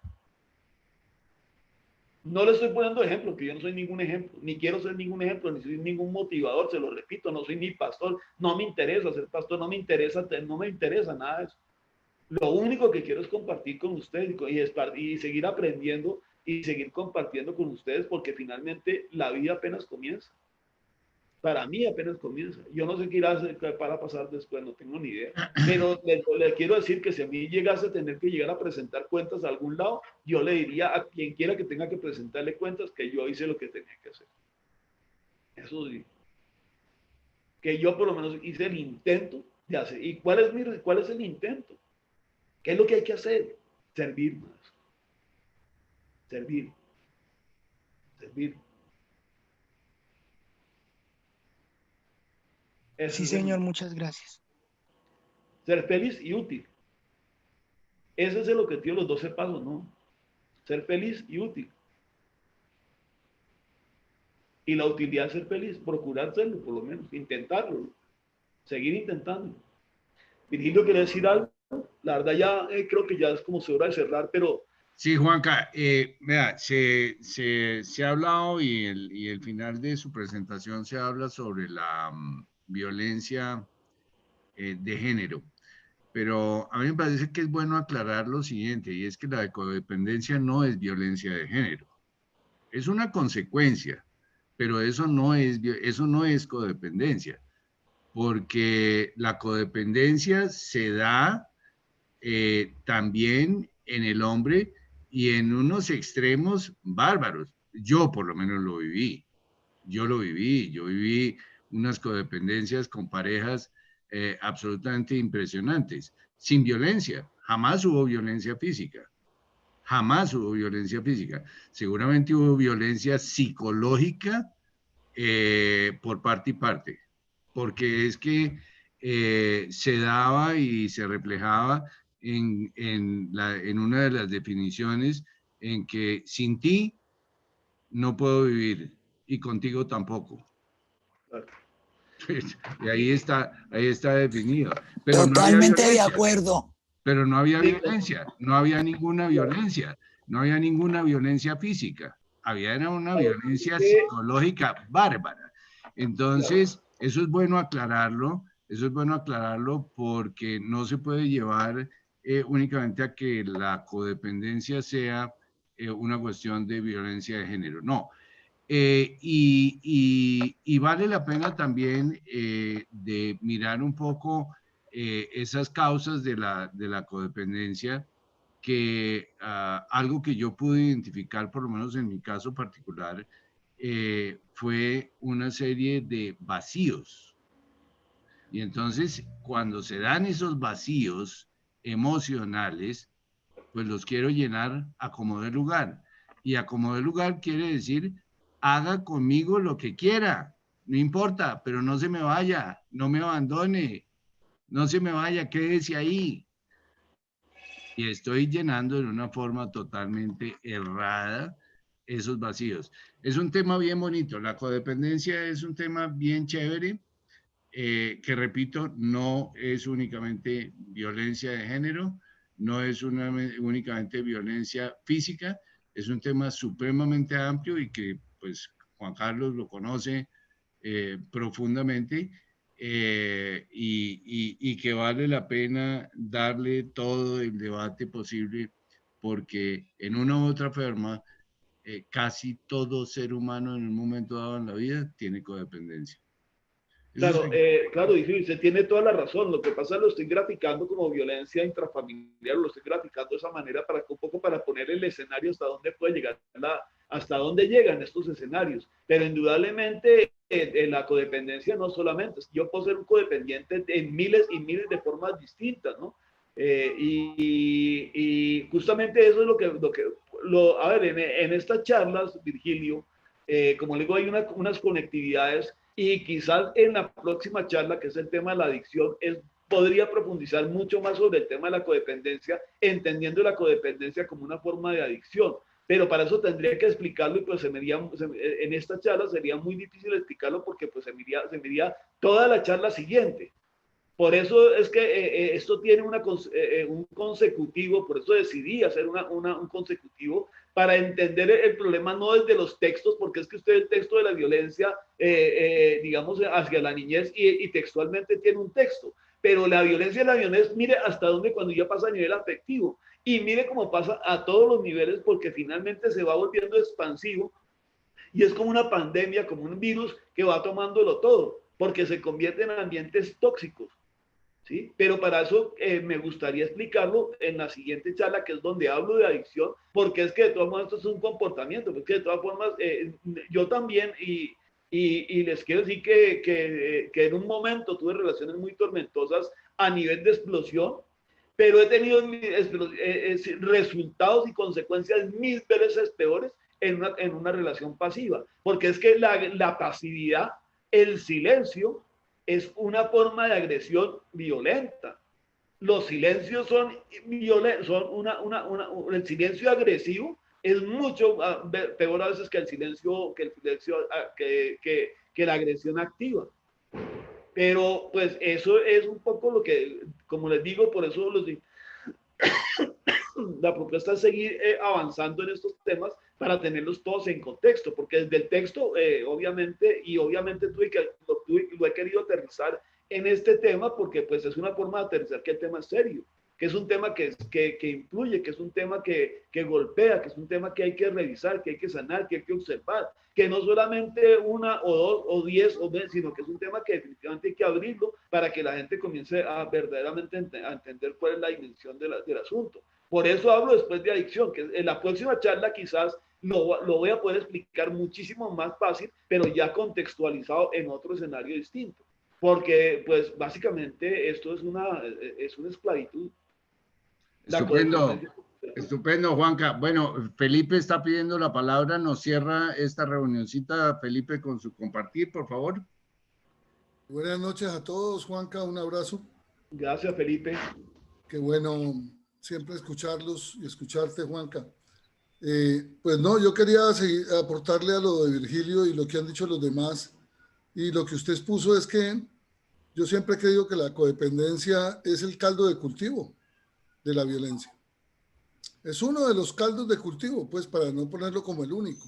No le estoy poniendo ejemplo, que yo no soy ningún ejemplo, ni quiero ser ningún ejemplo, ni soy ningún motivador, se lo repito, no soy ni pastor, no me interesa ser pastor, no me interesa nada de eso. Lo único que quiero es compartir con ustedes y seguir aprendiendo y seguir compartiendo con ustedes porque finalmente la vida apenas comienza. Para mí apenas comienza. Yo no sé qué irá a hacer para pasar después, no tengo ni idea. Pero le quiero decir que si a mí llegase a tener que llegar a presentar cuentas a algún lado, yo le diría a quien quiera que tenga que presentarle cuentas que yo hice lo que tenía que hacer. Eso sí. Que yo por lo menos hice el intento de hacer. ¿Y cuál es el intento? ¿Qué es lo que hay que hacer? Servir más. Servir. Servir. Sí, señor, muchas gracias. Ser feliz y útil. Ese es el objetivo de los 12 pasos, ¿no? Ser feliz y útil. Y la utilidad es ser feliz, procurar serlo, por lo menos, intentarlo, seguir intentando. Virgilio, ¿quiere decir algo? La verdad ya creo que ya es como hora de cerrar, pero... Sí, Juanca, vea, se ha hablado y el final de su presentación se habla sobre la violencia de género. Pero a mí me parece que es bueno aclarar lo siguiente, y es que la codependencia no es violencia de género. Es una consecuencia, pero eso no es codependencia, porque la codependencia se da también en el hombre y en unos extremos bárbaros. Yo por lo menos lo viví. Yo viví unas codependencias con parejas absolutamente impresionantes, sin violencia. Jamás hubo violencia física. Jamás hubo violencia física. Seguramente hubo violencia psicológica por parte y parte, porque es que se daba y se reflejaba en una de las definiciones en que sin ti no puedo vivir y contigo tampoco. Y ahí está definido. Pero totalmente no de acuerdo. Pero no había violencia, no había ninguna violencia, no había ninguna violencia física, había una violencia psicológica bárbara. Entonces, eso es bueno aclararlo porque no se puede llevar únicamente a que la codependencia sea una cuestión de violencia de género, no. Y vale la pena también de mirar un poco esas causas de la codependencia, que algo que yo pude identificar, por lo menos en mi caso particular, fue una serie de vacíos. Y entonces, cuando se dan esos vacíos emocionales, pues los quiero llenar a como de lugar. Y a como de lugar quiere decir, haga conmigo lo que quiera, no importa, pero no se me vaya, no me abandone, no se me vaya, quédese ahí. Y estoy llenando de una forma totalmente errada esos vacíos. Es un tema bien bonito, la codependencia es un tema bien chévere, que repito, no es únicamente violencia de género, no es únicamente violencia física, es un tema supremamente amplio y que pues Juan Carlos lo conoce profundamente, y que vale la pena darle todo el debate posible, porque en una u otra forma casi todo ser humano en un momento dado en la vida tiene codependencia. Claro, claro, y usted tiene toda la razón. Lo que pasa es que lo estoy graficando como violencia intrafamiliar, lo estoy graficando de esa manera para un poco para poner el escenario hasta dónde puede llegar, hasta dónde llegan estos escenarios. Pero indudablemente la codependencia no solamente, yo puedo ser un codependiente en miles y miles de formas distintas, ¿no? Y justamente eso es a ver, en estas charlas, Virgilio, como le digo, hay unas conectividades. Y quizás en la próxima charla, que es el tema de la adicción, podría profundizar mucho más sobre el tema de la codependencia, entendiendo la codependencia como una forma de adicción. Pero para eso tendría que explicarlo y pues en esta charla sería muy difícil explicarlo porque pues se me iría toda la charla siguiente. Por eso es que esto tiene un consecutivo, por eso decidí hacer un consecutivo para entender el problema no desde los textos, porque es que usted el texto de la violencia, digamos, hacia la niñez y textualmente tiene un texto, pero la violencia de la niñez, mire hasta dónde cuando ya pasa a nivel afectivo y mire cómo pasa a todos los niveles porque finalmente se va volviendo expansivo y es como una pandemia, como un virus que va tomándolo todo, porque se convierte en ambientes tóxicos. ¿Sí? Pero para eso me gustaría explicarlo en la siguiente charla, que es donde hablo de adicción, porque es que de todas formas esto es un comportamiento, porque de todas formas yo también, y les quiero decir que en un momento tuve relaciones muy tormentosas a nivel de explosión, pero he tenido resultados y consecuencias mil veces peores en una relación pasiva, porque es que la pasividad, el silencio, es una forma de agresión violenta. los silencios son violentos, el silencio agresivo es mucho peor a veces que el silencio, que la agresión activa. Pero pues eso es un poco lo que, como les digo, por eso la propuesta es seguir avanzando en estos temas para tenerlos todos en contexto, porque desde el texto, obviamente lo he querido aterrizar en este tema, porque pues es una forma de aterrizar que el tema es serio, que es un tema que influye, que es un tema que golpea, que es un tema que hay que revisar, que hay que sanar, que hay que observar, que no solamente una o dos o 10 o 20, sino que es un tema que definitivamente hay que abrirlo para que la gente comience a verdaderamente a entender cuál es la dimensión del asunto. Por eso hablo después de adicción, que en la próxima charla quizás lo voy a poder explicar muchísimo más fácil, pero ya contextualizado en otro escenario distinto. Porque, pues, básicamente esto es una esclavitud. Estupendo, estupendo, Juanca. Bueno, Felipe está pidiendo la palabra. Nos cierra esta reunioncita, Felipe, con su compartir, por favor. Buenas noches a todos, Juanca, un abrazo. Gracias, Felipe. Qué bueno siempre escucharlos y escucharte, Juanca. Pues no, yo quería aportarle a lo de Virgilio y lo que han dicho los demás. Y lo que usted expuso es que yo siempre he creído que la codependencia es el caldo de cultivo de la violencia. Es uno de los caldos de cultivo, pues para no ponerlo como el único.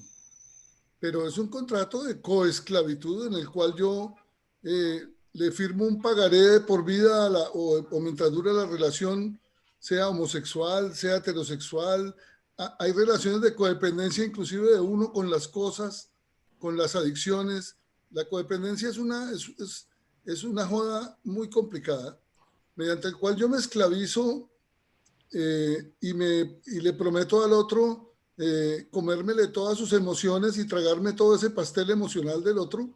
Pero es un contrato de coesclavitud en el cual yo le firmo un pagaré por vida o mientras dure la relación, sea homosexual, sea heterosexual. Hay relaciones de codependencia inclusive de uno con las cosas, con las adicciones. La codependencia es una joda muy complicada, mediante el cual yo me esclavizo y le prometo al otro comérmele todas sus emociones y tragarme todo ese pastel emocional del otro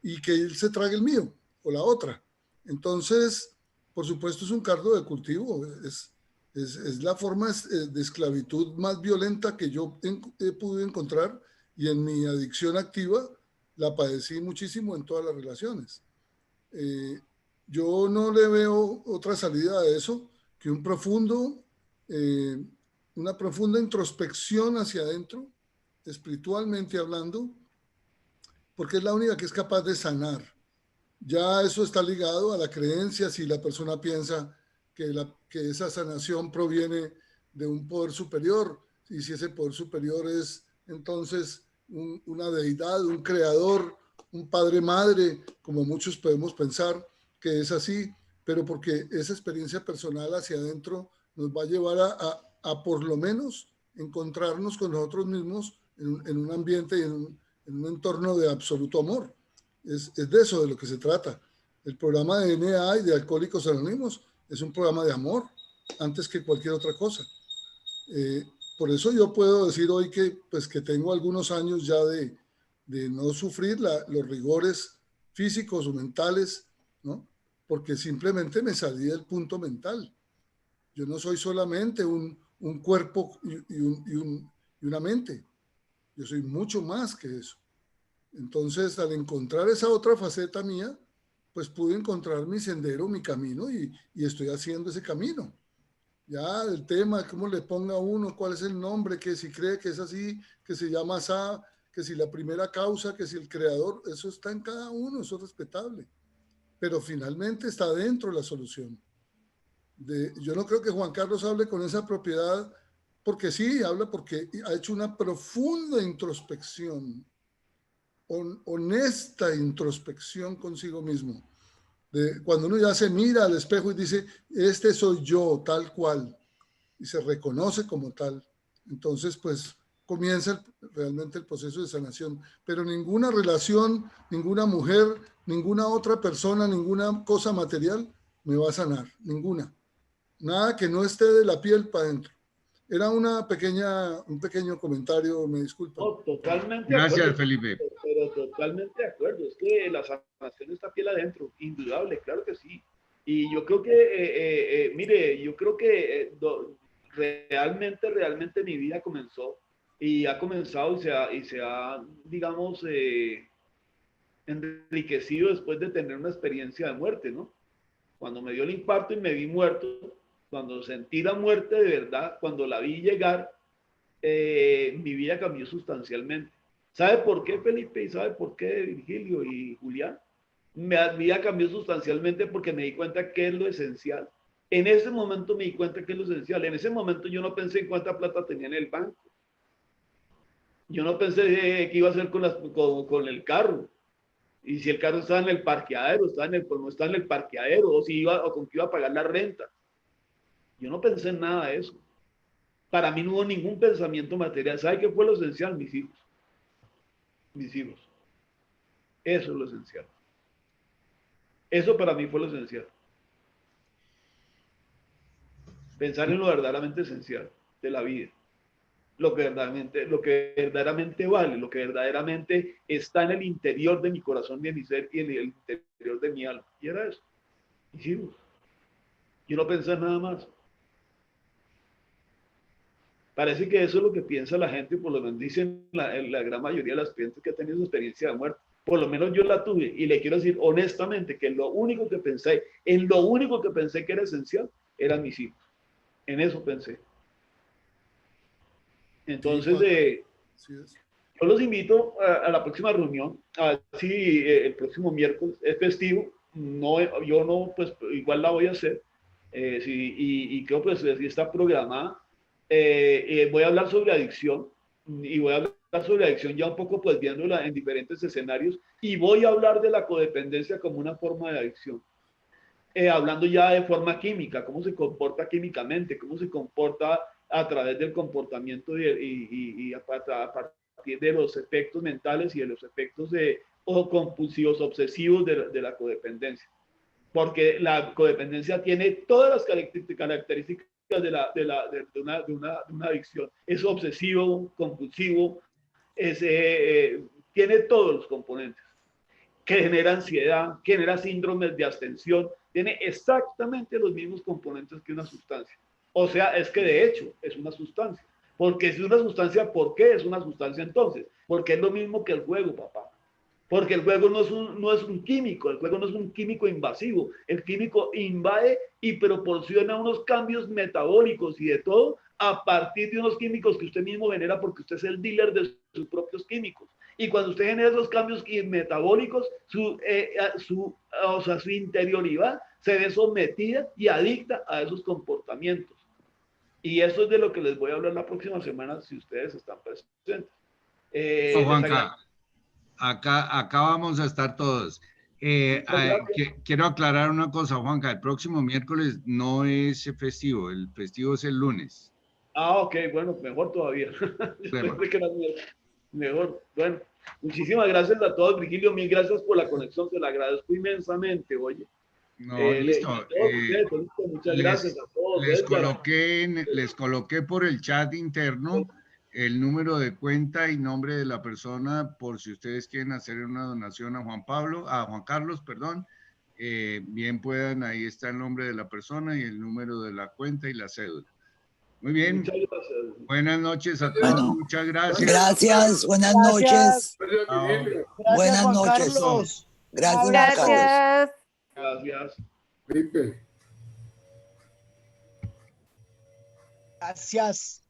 y que él se trague el mío o la otra. Entonces, por supuesto, es un caldo de cultivo, es la forma de esclavitud más violenta que yo he podido encontrar, y en mi adicción activa la padecí muchísimo en todas las relaciones. Yo no le veo otra salida a eso que una profunda introspección hacia adentro, espiritualmente hablando, porque es la única que es capaz de sanar. Ya eso está ligado a la creencia, si la persona piensa que esa sanación proviene de un poder superior, y si ese poder superior es entonces una deidad, un creador, un padre madre, como muchos podemos pensar que es así, pero porque esa experiencia personal hacia adentro nos va a llevar a por lo menos encontrarnos con nosotros mismos en un ambiente y en un entorno de absoluto amor. Es de eso de lo que se trata. El programa de NA y de Alcohólicos Anónimos es un programa de amor antes que cualquier otra cosa. Por eso yo puedo decir hoy que tengo algunos años ya de no sufrir los rigores físicos o mentales, ¿no? Porque simplemente me salí del punto mental. Yo no soy solamente un cuerpo y una mente. Yo soy mucho más que eso. Entonces, al encontrar esa otra faceta mía, pues pude encontrar mi sendero, mi camino, y estoy haciendo ese camino. Ya el tema, cómo le ponga a uno, cuál es el nombre, que si cree que es así, que se llama así, que si la primera causa, que si el creador, eso está en cada uno, eso es respetable. Pero finalmente está dentro la solución. Yo no creo que Juan Carlos hable con esa propiedad, porque sí, habla porque ha hecho una profunda introspección, honesta introspección consigo mismo. Cuando uno ya se mira al espejo y dice, este soy yo, tal cual, y se reconoce como tal, entonces pues comienza realmente el proceso de sanación. Pero ninguna relación, ninguna mujer, ninguna otra persona, ninguna cosa material me va a sanar, ninguna. Nada que no esté de la piel para adentro. Era un pequeño comentario, me disculpan. No, totalmente. Gracias, Felipe. Pero totalmente de acuerdo. Es que la sanación está piel adentro, indudable, claro que sí. Y yo creo que, mire, yo creo que realmente mi vida comenzó y ha comenzado y se ha digamos, enriquecido después de tener una experiencia de muerte, ¿no? Cuando me dio el infarto y me vi muerto, Cuando sentí la muerte de verdad, cuando la vi llegar, mi vida cambió sustancialmente. ¿Sabe por qué, Felipe? ¿Y sabe por qué, Virgilio y Julián? Mi vida cambió sustancialmente porque me di cuenta que es lo esencial. En ese momento me di cuenta que es lo esencial. En ese momento yo no pensé en cuánta plata tenía en el banco. Yo no pensé qué iba a hacer con el carro. Y si el carro estaba en el parqueadero, pues no estaba en el parqueadero, o si iba, o con qué iba a pagar la renta. Yo no pensé en nada de eso. Para mí no hubo ningún pensamiento material. ¿Sabe qué fue lo esencial? Mis hijos. Mis hijos. Eso es lo esencial. Eso para mí fue lo esencial. Pensar en lo verdaderamente esencial de la vida. Lo que verdaderamente vale, lo que verdaderamente está en el interior de mi corazón, de mi ser y en el interior de mi alma. Y era eso. Mis hijos. Yo no pensé en nada más. Parece que eso es lo que piensa la gente, por lo menos dicen la gran mayoría de las clientes que han tenido su experiencia de muerte. Por lo menos yo la tuve y le quiero decir honestamente que lo único que pensé, en lo único que pensé que era esencial, eran mis hijos. En eso pensé. Entonces, yo los invito a la próxima reunión, a ver si el próximo miércoles es festivo. No, yo no, pues igual la voy a hacer. Y creo pues si está programada. Voy a hablar sobre adicción y voy a hablar sobre adicción ya un poco pues viéndola en diferentes escenarios y voy a hablar de la codependencia como una forma de adicción. Hablando ya de forma química, cómo se comporta químicamente, cómo se comporta a través del comportamiento y a partir de los efectos mentales y de los efectos compulsivos, obsesivos de la codependencia. Porque la codependencia tiene todas las características de una adicción. Es obsesivo, compulsivo, tiene todos los componentes, que genera ansiedad, que genera síndromes de abstención, tiene exactamente los mismos componentes que una sustancia. O sea, es que de hecho es una sustancia. Porque si es una sustancia, ¿por qué es una sustancia entonces? Porque es lo mismo que el juego, papá. Porque el juego no es un químico, el juego no es un químico invasivo. El químico invade y proporciona unos cambios metabólicos y de todo a partir de unos químicos que usted mismo genera porque usted es el dealer de sus propios químicos. Y cuando usted genera esos cambios metabólicos, su interioridad se ve sometida y adicta a esos comportamientos. Y eso es de lo que les voy a hablar la próxima semana si ustedes están presentes. Juanca, acá vamos a estar todos. Quiero aclarar una cosa, Juanca. El próximo miércoles no es festivo, el festivo es el lunes. Ok, bueno, mejor todavía. Mejor. Bueno, muchísimas gracias a todos, Virgilio. Mil gracias por la conexión, se la agradezco inmensamente, oye. No, listo. Muchas gracias a todos. Les coloqué por el chat interno el número de cuenta y nombre de la persona por si ustedes quieren hacer una donación a Juan Carlos, perdón. Bien puedan, ahí está el nombre de la persona y el número de la cuenta y la cédula. Muy bien. Muchas gracias. Buenas noches a todos. Bueno, muchas gracias. Gracias, buenas noches. Gracias, Buenas Juan noches. Carlos. Gracias, Juan Carlos. Gracias. Gracias. Felipe. Gracias.